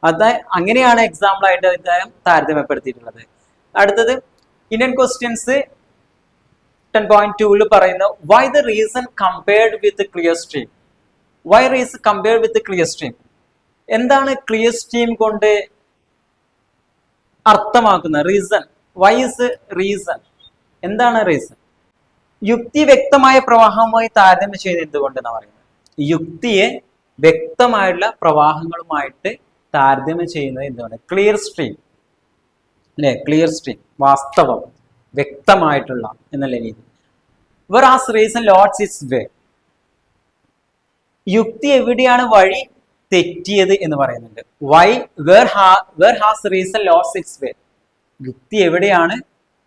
അത് അങ്ങനെയാണ് എക്സാമ്പിൾ ആയിട്ട് അദ്ദേഹം താരതമ്യപ്പെടുത്തിയിട്ടുള്ളത്. അടുത്തത് ഇന്ത്യൻ ക്വസ്റ്റ്യൻസ് 10.2 പറയുന്നു why the reason compared with clear stream. Why reason compared with clear stream, എന്താണ് ക്ലിയർ സ്ട്രീം കൊണ്ട് അർത്ഥമാക്കുന്ന റീസൺ. Why is reason? എന്താണ് റീസൺ? യുക്തി വ്യക്തമായ പ്രവാഹവുമായി താരതമ്യം ചെയ്യുന്നത് എന്തുകൊണ്ടെന്ന് പറയുന്നത്. യുക്തിയെ വ്യക്തമായിട്ടുള്ള പ്രവാഹങ്ങളുമായിട്ട് താരതമ്യം ചെയ്യുന്നത് എന്തുകൊണ്ട്? ക്ലിയർ സ്ട്രീം അല്ലെ, ക്ലിയർ സ്ട്രീം, വാസ്തവം, വ്യക്തമായിട്ടുള്ള എന്നുള്ള രീതി. whereas reason lost its way. യുക്തി എവിടെയാണ് വഴി തെറ്റിയത് എന്ന് പറയുന്നുണ്ട്. where has reason lost its way? യുക്തി എവിടെയാണ്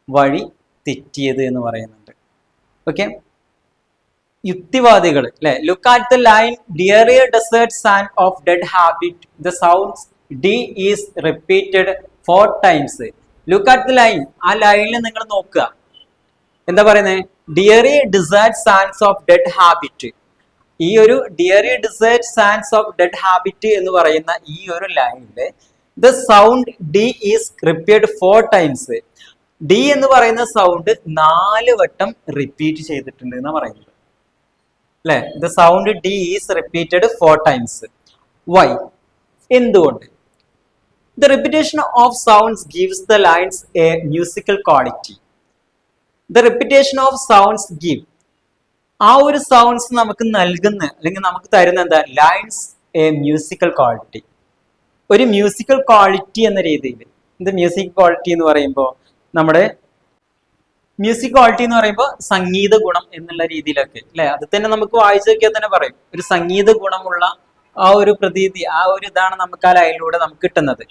വഴി തെറ്റിയത് എന്ന് പറയുന്നുണ്ട്. ഓക്കെ, യുക്തിവാദികൾ അല്ലെ, look at the line dreary desert sand of dead habit the sounds D is repeated 4 times. Look at the line, ആ ലൈനിൽ നിങ്ങൾ നോക്കുക. എന്താ പറയുന്നത്? Dreary desert sands of dead habit. ഈ ഒരു dreary desert sands of dead habit എന്ന് പറയുന്ന ഈ ഒരു ലൈനില് the sound D is repeated 4 times. D എന്ന് പറയുന്ന സൗണ്ട് 4 വട്ടം റിപ്പീറ്റ് ചെയ്തിട്ടുണ്ട് എന്ന് പറയുന്നത് അല്ലെ. The sound D is repeated 4 times. Why? എന്തുകൊണ്ട്? The repetition of sounds gives the lines a musical quality. The repetition of sounds give, ആ ഒരു സൗണ്ട്സ് നമുക്ക് നൽകുന്ന അല്ലെങ്കിൽ നമുക്ക് തരുന്ന എന്താ? Lines a musical quality. ഒരു മ്യൂസിക്കൽ ക്വാളിറ്റി എന്ന രീതിയിൽ. ഇത് മ്യൂസിക് ക്വാളിറ്റി എന്ന് പറയുമ്പോൾ നമ്മുടെ മ്യൂസിക് ക്വാളിറ്റി എന്ന് പറയുമ്പോൾ സംഗീത ഗുണം എന്നുള്ള രീതിയിലൊക്കെ അല്ലെ, അത് തന്നെ നമുക്ക് വായിച്ചു നോക്കിയാൽ തന്നെ പറയും. ഒരു സംഗീത ഗുണമുള്ള ആ ഒരു പ്രതീതി, ആ ഒരു ഇതാണ് നമുക്ക് ആ ലൈനിലൂടെ നമുക്ക് കിട്ടുന്നത്.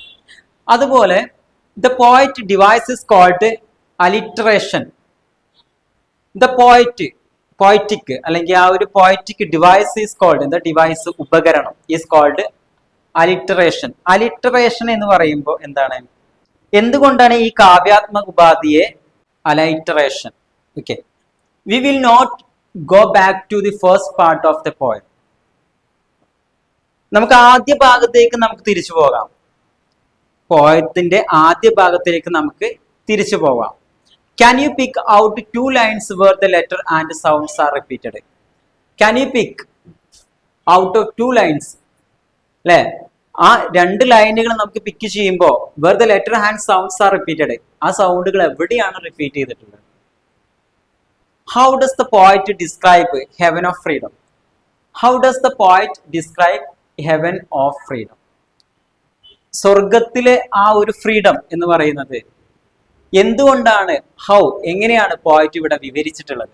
അതുപോലെ the poet device is called alliteration. The poetic അല്ലെങ്കിൽ ആ ഒരു പോയറ്റിക് ഡിവൈസ് ഈസ് കോൾഡ്, എന്താ ഡിവൈസ്, ഉപകരണം, ഈസ് കോൾഡ് അലിറ്ററേഷൻ. അലിറ്ററേഷൻ എന്ന് പറയുമ്പോൾ എന്താണ്? എന്തുകൊണ്ടാണ് ഈ കാവ്യാത്മക ഉപാധിയെ alliteration? Okay, we will not go back to the first part of the poem. നമുക്ക് ആദ്യ ഭാഗത്തേക്ക് നമുക്ക് തിരിച്ചു പോകാം. പോയത്തിന്റെ ആദ്യ ഭാഗത്തേക്ക് നമുക്ക് തിരിച്ചു പോകാം. Can you pick out 2 lines where the letter and sounds are repeated? Can you pick out of 2 lines? അല്ലെ, ആ 2 ലൈനുകൾ നമുക്ക് പിക്ക് ചെയ്യുമ്പോൾ where the letter and sounds are repeated, ആ സൗണ്ടുകൾ എവിടെയാണ് റിപ്പീറ്റ് ചെയ്തിട്ടുള്ളത്? How does the poet describe heaven of freedom? How does the poet describe heaven of freedom? സ്വർഗത്തിലെ ആ ഒരു ഫ്രീഡം എന്ന് പറയുന്നത് എന്തുകൊണ്ടാണ്? ഹൗ, എങ്ങനെയാണ് പോയറ്റ് ഇവിടെ വിവരിച്ചിട്ടുള്ളത്?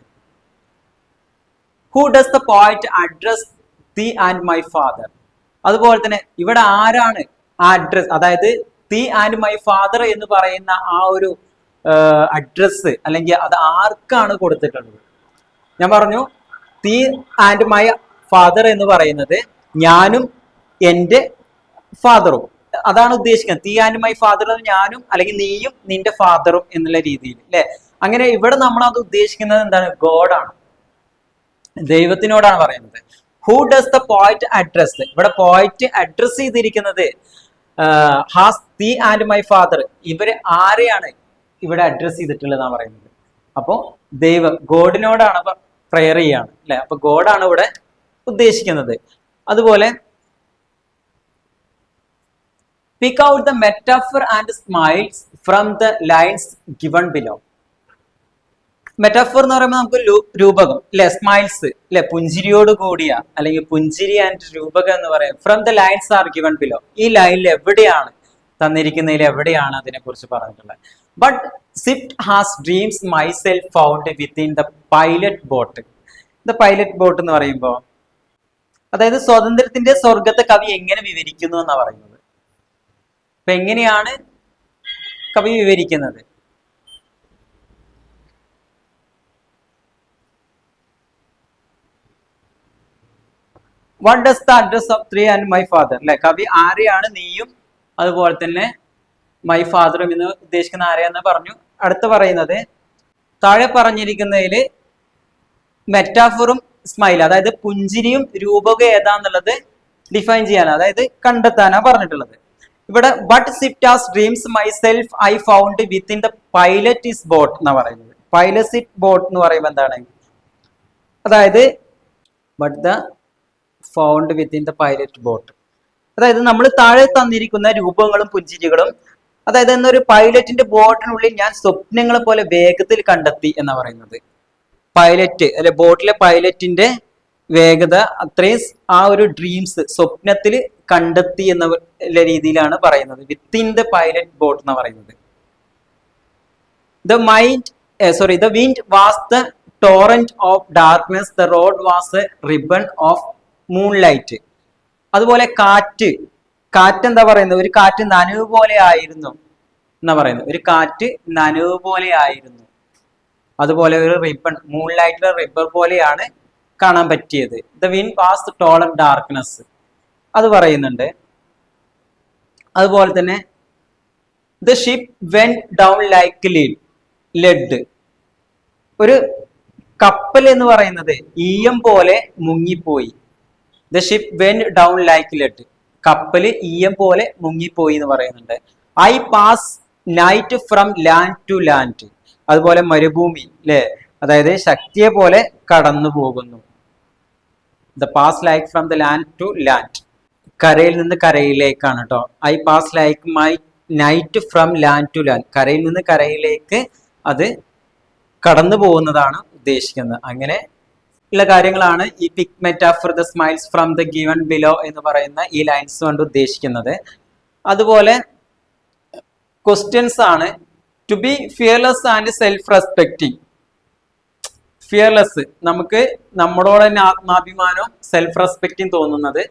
Who does the poet address thee and my father? അതുപോലെ തന്നെ ഇവിടെ ആരാണ് അഡ്രസ്, അതായത് തീ ആൻഡ് മൈ ഫാദർ എന്ന് പറയുന്ന ആ ഒരു അഡ്രസ് അല്ലെങ്കിൽ അത് ആർക്കാണ് കൊടുത്തിട്ടുള്ളത്? ഞാൻ പറഞ്ഞു തീ ആൻഡ് മൈ ഫാദർ എന്ന് പറയുന്നത് ഞാനും എൻ്റെ ഫാദറും, അതാണ് ഉദ്ദേശിക്കുന്നത്. തീ ആൻഡ് മൈ ഫാദർ ഞാനും അല്ലെങ്കിൽ നീയും നിന്റെ ഫാദറും എന്നുള്ള രീതിയിൽ അല്ലെ. അങ്ങനെ ഇവിടെ നമ്മൾ അത് ഉദ്ദേശിക്കുന്നത് എന്താണ്? ഗോഡാണ്, ദൈവത്തിനോടാണ് പറയുന്നത്. Who does the poet address? ഇവിടെ പോയറ്റ് അഡ്രസ് ചെയ്തിരിക്കുന്നത് ഹാസ് തീ ആൻഡ് മൈ ഫാദർ, ഇവര് ആരെയാണ് ഇവിടെ അഡ്രസ് ചെയ്തിട്ടുള്ളതാണ് പറയുന്നത്. അപ്പോ ദൈവം, ഗോഡിനോടാണ് പ്രയർ ചെയ്യാണ് അല്ലെ. അപ്പൊ ഗോഡാണ് ഇവിടെ ഉദ്ദേശിക്കുന്നത്. അതുപോലെ pick out the metaphor and smiles from the lines given below. മെറ്റാഫോർ എന്ന് പറയുമ്പോൾ നമുക്ക് രൂപകം അല്ലെ, സ്മൈൽസ് അല്ലെ, പുഞ്ചിരിയോട് കൂടിയ അല്ലെങ്കിൽ പുഞ്ചിരി ആൻഡ് രൂപകം എന്ന് പറയാം. From the lines are given below, ഈ ലൈനിൽ എവിടെയാണ് തന്നിരിക്കുന്നതിൽ എവിടെയാണ് അതിനെ കുറിച്ച് പറഞ്ഞിട്ടുള്ളത്? But Swift has dreams my self found within the pilot boat. The pilot boat എന്ന് പറയുമ്പോൾ അതായത് സ്വാതന്ത്ര്യത്തിന്റെ സ്വർഗത്തെ കവി എങ്ങനെ വിവരിക്കുന്നു എന്നാണ് പറയുന്നത്. അപ്പൊ എങ്ങനെയാണ് കവി വിവരിക്കുന്നത്? What does the address of three and my father അല്ലെ. കവി ആരെയാണ് നീയും അതുപോലെ തന്നെ മൈ ഫാദറും എന്ന് ഉദ്ദേശിക്കുന്ന ആരെയാന്ന് പറഞ്ഞു. അടുത്ത് പറയുന്നത് താഴെ പറഞ്ഞിരിക്കുന്നതിൽ മെറ്റാഫറും സ്മൈൽ, അതായത് പുഞ്ചിരിയും രൂപകം ഏതാന്നുള്ളത് ഡിഫൈൻ ചെയ്യാനാണ്, അതായത് കണ്ടെത്താനാണ് പറഞ്ഞിട്ടുള്ളത്. ഇവിടെ but Swift has dreams my self I found within the pilot is boat എന്നാണ് പറയുന്നത്. പൈലറ്റ് ബോട്ട് എന്ന് പറയുമ്പോൾ എന്താണ്? അതായത് but the found within the pilot boat, അതായത് നമ്മൾ താഴെ തന്നിരിക്കുന്ന രൂപങ്ങളും പുഞ്ചിരികളും അതായത് എന്നൊരു പൈലറ്റിന്റെ ബോട്ടിനുള്ളിൽ ഞാൻ സ്വപ്നങ്ങളെ പോലെ വേഗത്തിൽ കണ്ടെത്തി എന്നാ പറയുന്നത്. പൈലറ്റ് അല്ലെ ബോട്ടിലെ പൈലറ്റിന്റെ വേഗത അത്രയും ആ ഒരു ഡ്രീംസ് സ്വപ്നത്തിൽ കണ്ടെത്തി എന്ന രീതിയിലാണ് പറയുന്നത്. വിത്തിൻ ദ പൈലറ്റ് ബോട്ട് എന്ന് പറയുന്നത്. The wind was the torrent of darkness, the road was a ribbon of moonlight. അതുപോലെ കാറ്റ് എന്താ പറയുന്നത്? ഒരു കാറ്റ് നനവ് പോലെ ആയിരുന്നു എന്നാ പറയുന്നത്. ഒരു കാറ്റ് നനവ് പോലെ ആയിരുന്നു. അതുപോലെ ഒരു റിബൺ, മൂൺലൈറ്റിലെ റിബൺ പോലെയാണ് കാണാൻ പറ്റിയത്. The wind was tall and darkness അത് പറയുന്നുണ്ട്. അതുപോലെ തന്നെ the ship went down like lead, ഒരു കപ്പൽ എന്ന് പറയുന്നത് ഈയം പോലെ മുങ്ങിപ്പോയി. The ship went down like lead, കപ്പല് ഈയം പോലെ മുങ്ങിപ്പോയി എന്ന് പറയുന്നുണ്ട്. I pass night from land to land, അതുപോലെ മരുഭൂമി അല്ലെ, അതായത് ശക്തിയെ പോലെ കടന്നു പോകുന്നു. The pass like from the land to land, കരയിൽ നിന്ന് കരയിലേക്കാണ് കേട്ടോ. I pass like my night from land to land, കരയിൽ നിന്ന് കരയിലേക്ക് അത് കടന്നു പോകുന്നതാണ് ഉദ്ദേശിക്കുന്നത്. അങ്ങനെ ഉള്ള കാര്യങ്ങളാണ് ഈ pick metaphor the smiles from the given below എന്ന് പറയുന്ന ഈ ലൈൻസ് കൊണ്ട് ഉദ്ദേശിക്കുന്നത്. അതുപോലെ ക്വസ്റ്റ്യൻസ് ആണ്. To be fearless and self respecting. Fearless, നമുക്ക് നമ്മളോട് തന്നെ ആത്മാഭിമാനവും സെൽഫ് റെസ്പെക്റ്റിംഗ് തോന്നുന്നത്.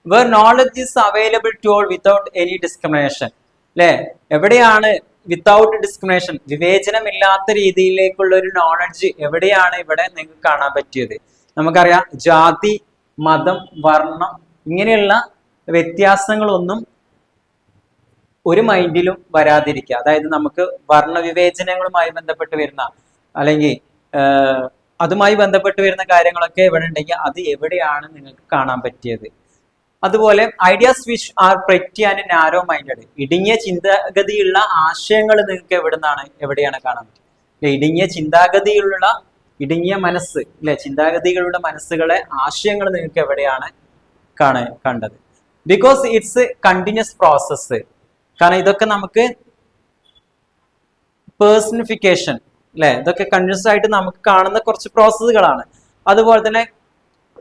Where knowledge is available to all without any discrimination, അല്ലെ, എവിടെയാണ് വിത്തൗട്ട് ഡിസ്ക്രിമിനേഷൻ, വിവേചനമില്ലാത്ത രീതിയിലേക്കുള്ള ഒരു നോളജ് എവിടെയാണ് ഇവിടെ നിങ്ങൾക്ക് കാണാൻ പറ്റിയത്? നമുക്കറിയാം ജാതി, മതം, വർണ്ണം ഇങ്ങനെയുള്ള വ്യത്യാസങ്ങളൊന്നും ഒരു മൈൻഡിലും വരാതിരിക്കുക. അതായത് നമുക്ക് വർണ്ണവിവേചനങ്ങളുമായി ബന്ധപ്പെട്ട് വരുന്ന അല്ലെങ്കിൽ അതുമായി ബന്ധപ്പെട്ട് വരുന്ന കാര്യങ്ങളൊക്കെ എവിടെ ഉണ്ടെങ്കിൽ അത് എവിടെയാണ് നിങ്ങൾക്ക് കാണാൻ പറ്റിയത്? അതുപോലെ ideas which are pretty and narrow minded, ഇടുങ്ങിയ ചിന്താഗതിയുള്ള ആശയങ്ങൾ നിങ്ങൾക്ക് എവിടെയാണ് കാണാൻ പറ്റുക? ഇടുങ്ങിയ ചിന്താഗതിയുള്ള ഇടുങ്ങിയ മനസ്സ് അല്ലെ, ചിന്താഗതികളുടെ മനസ്സുകളെ ആശയങ്ങൾ നിങ്ങൾക്ക് എവിടെയാണ് കണ്ടത്? ബിക്കോസ് ഇറ്റ്സ് കണ്ടിന്യൂസ് പ്രോസസ്സ്, കാരണം ഇതൊക്കെ നമുക്ക് പേഴ്സണിഫിക്കേഷൻ അല്ലെ, ഇതൊക്കെ കണ്ടിന്യൂസ് ആയിട്ട് നമുക്ക് കാണുന്ന കുറച്ച് പ്രോസസ്സുകളാണ്. അതുപോലെ തന്നെ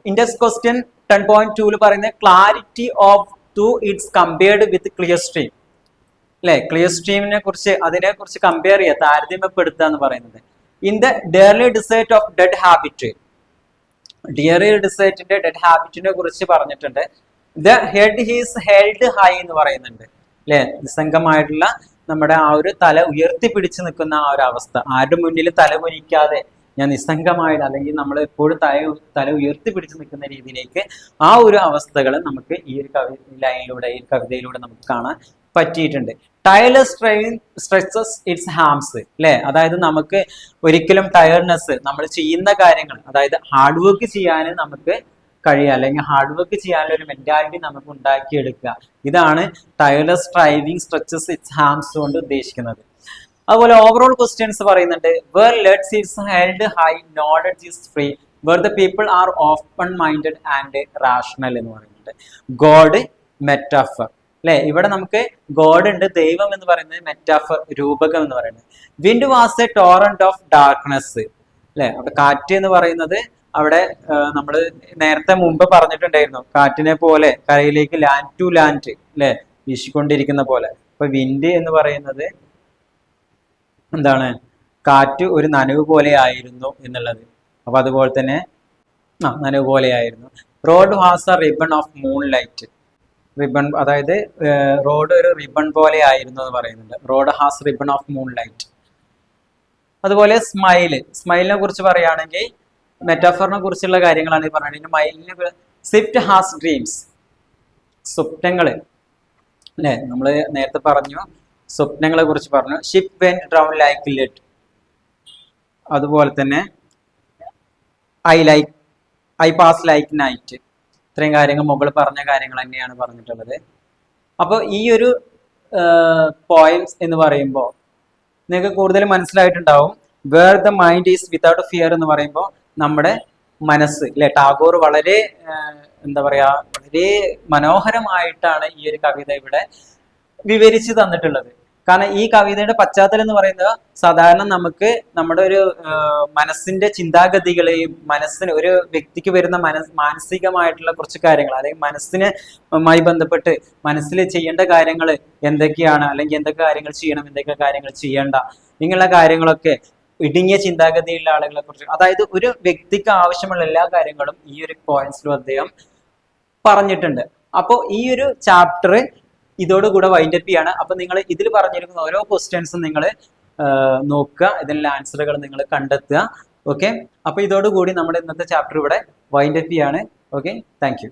ഇൻഡെക്സ് ക്വസ്റ്റ്യൻ 10.2 പറയുന്നത് clarity of to it's compared with clear stream അല്ലെ, ക്ലിയർ സ്ട്രീമിനെ കുറിച്ച് അതിനെ കമ്പയർ ചെയ്യുക, താരതമ്യപ്പെടുത്തുക എന്ന് പറയുന്നത്. In the dreary desert of dead habit, dreary ഡിസൈറ്റിന്റെ ഡെഡ് ഹാബിറ്റിനെ കുറിച്ച് പറഞ്ഞിട്ടുണ്ട്. The head is held high എന്ന് പറയുന്നുണ്ട് അല്ലെ, നിസ്സംഗമായിട്ടുള്ള നമ്മുടെ ആ ഒരു തല ഉയർത്തി പിടിച്ചു നിൽക്കുന്ന ആ ഒരു അവസ്ഥ, ആരുടെ മുന്നിൽ തല കുനിക്കാതെ ഞാൻ നിസ്സംഗമായിട്ട് അല്ലെങ്കിൽ നമ്മൾ എപ്പോഴും തല ഉയർത്തി പിടിച്ചു നിൽക്കുന്ന രീതിയിലേക്ക് ആ ഒരു അവസ്ഥകൾ നമുക്ക് ഈ ഒരു ലൈനിലൂടെ ഈ കവിതയിലൂടെ നമുക്ക് കാണാൻ പറ്റിയിട്ടുണ്ട്. ടയർലെസ് ട്രെയിൻ സ്ട്രെച്ചസ് ഇറ്റ്സ് ഹാംസ് അല്ലെ, അതായത് നമുക്ക് ഒരിക്കലും ടയർനെസ് നമ്മൾ ചെയ്യുന്ന കാര്യങ്ങൾ, അതായത് ഹാർഡ് വർക്ക് ചെയ്യാൻ നമുക്ക് കഴിയുക, അല്ലെങ്കിൽ ഹാർഡ് വർക്ക് ചെയ്യാനുള്ള ഒരു മെന്റാലിറ്റി നമുക്ക് ഉണ്ടാക്കിയെടുക്കുക. ഇതാണ് tireless driving stretches its arms കൊണ്ട് ഉദ്ദേശിക്കുന്നത്. അതുപോലെ ഓവറോൾ ക്വസ്റ്റ്യൻസ് പറയുന്നുണ്ട്. Where lets is held high, knowledge is free, where the people are open minded and rational എന്ന് പറയുന്നുണ്ട്. ഗോഡ്, മെറ്റാഫർ അല്ലെ, ഇവിടെ നമുക്ക് ഗോഡ് ഉണ്ട്, ദൈവം എന്ന് പറയുന്നത്, മെറ്റാഫർ രൂപകം എന്ന് പറയുന്നത്. Wind was A torrent of darkness അല്ലെ, അവിടെ കാറ്റ് എന്ന് പറയുന്നത് അവിടെ നമ്മൾ നേരത്തെ മുമ്പ് പറഞ്ഞിട്ടുണ്ടായിരുന്നു, കാറ്റിനെ പോലെ കരയിലേക്ക് ലാൻഡ് ടു ലാൻഡ് അല്ലെ വീശിക്കൊണ്ടിരിക്കുന്ന പോലെ. അപ്പൊ വിൻഡ് എന്ന് പറയുന്നത് എന്താണ്? കാറ്റ് ഒരു നനവ് പോലെ ആയിരുന്നു എന്നുള്ളത്. അപ്പൊ അതുപോലെ തന്നെ നനവ് പോലെ ആയിരുന്നു. Road has a ribbon of moonlight, ribbon അതായത് റോഡ് ഒരു റിബൺ പോലെ ആയിരുന്നു എന്ന് പറയുന്നുണ്ട്. Road has ribbon of moonlight. അതുപോലെ സ്മൈലിനെ കുറിച്ച് പറയുകയാണെങ്കിൽ മെറ്റാഫറിനെ കുറിച്ചുള്ള കാര്യങ്ങളാണ് ഈ പറഞ്ഞത്. മൈലിന് സ്വിഫ്റ്റ് ഹാസ് ഡ്രീംസ്, സ്വപ്നങ്ങള് അല്ലെ, നമ്മൾ നേരത്തെ പറഞ്ഞു സ്വപ്നങ്ങളെ കുറിച്ച് പറഞ്ഞു. Ship went down like lead, അതുപോലെ തന്നെ ഐ പാസ് ലൈക്ക് നൈറ്റ്. ഇത്രയും കാര്യങ്ങൾ മുകളിൽ പറഞ്ഞ കാര്യങ്ങൾ തന്നെയാണ് പറഞ്ഞിട്ടുള്ളത്. അപ്പോൾ ഈ ഒരു പോയിംസ് എന്ന് പറയുമ്പോൾ നിങ്ങൾക്ക് കൂടുതൽ മനസ്സിലായിട്ടുണ്ടാവും. Where the mind is without fear എന്ന് പറയുമ്പോൾ നമ്മുടെ മനസ്സ് അല്ലെ, ടാഗോർ വളരെ എന്താ പറയാ, വളരെ മനോഹരമായിട്ടാണ് ഈ ഒരു കവിത ഇവിടെ വിവരിച്ചു തന്നിട്ടുള്ളത്. കാരണം ഈ കവിതയുടെ പശ്ചാത്തലം എന്ന് പറയുന്നത് സാധാരണ നമുക്ക് നമ്മുടെ ഒരു മനസ്സിന്റെ ചിന്താഗതികളെയും മനസ്സിന് ഒരു വ്യക്തിക്ക് വരുന്ന മാനസികമായിട്ടുള്ള കുറച്ച് കാര്യങ്ങൾ അല്ലെങ്കിൽ മനസ്സിനുമായി ബന്ധപ്പെട്ട് മനസ്സിൽ ചെയ്യേണ്ട കാര്യങ്ങൾ എന്തൊക്കെയാണ്, അല്ലെങ്കിൽ എന്തൊക്കെ കാര്യങ്ങൾ ചെയ്യണം, എന്തൊക്കെ കാര്യങ്ങൾ ചെയ്യേണ്ട, ഇങ്ങനെയുള്ള കാര്യങ്ങളൊക്കെ ഇടുങ്ങിയ ചിന്താഗതിയുള്ള ആളുകളെ കുറിച്ച്, അതായത് ഒരു വ്യക്തിക്ക് ആവശ്യമുള്ള എല്ലാ കാര്യങ്ങളും ഈ ഒരു പോയിന്റ്സിലും അദ്ദേഹം പറഞ്ഞിട്ടുണ്ട്. അപ്പോൾ ഈ ഒരു ചാപ്റ്റർ ഇതോടുകൂടെ വൈൻഡപ്പ് ചെയ്യാണ്. അപ്പൊ നിങ്ങൾ ഇതിൽ പറഞ്ഞിരിക്കുന്ന ഓരോ ക്വസ്റ്റ്യൻസും നിങ്ങൾ നോക്കുക, ഇതിനുള്ള ആൻസറുകൾ നിങ്ങൾ കണ്ടെത്തുക. ഓക്കെ, അപ്പൊ ഇതോടുകൂടി നമ്മുടെ ഇന്നത്തെ ചാപ്റ്റർ ഇവിടെ വൈൻഡപ്പ് ചെയ്യാണ്. Okay, thank you.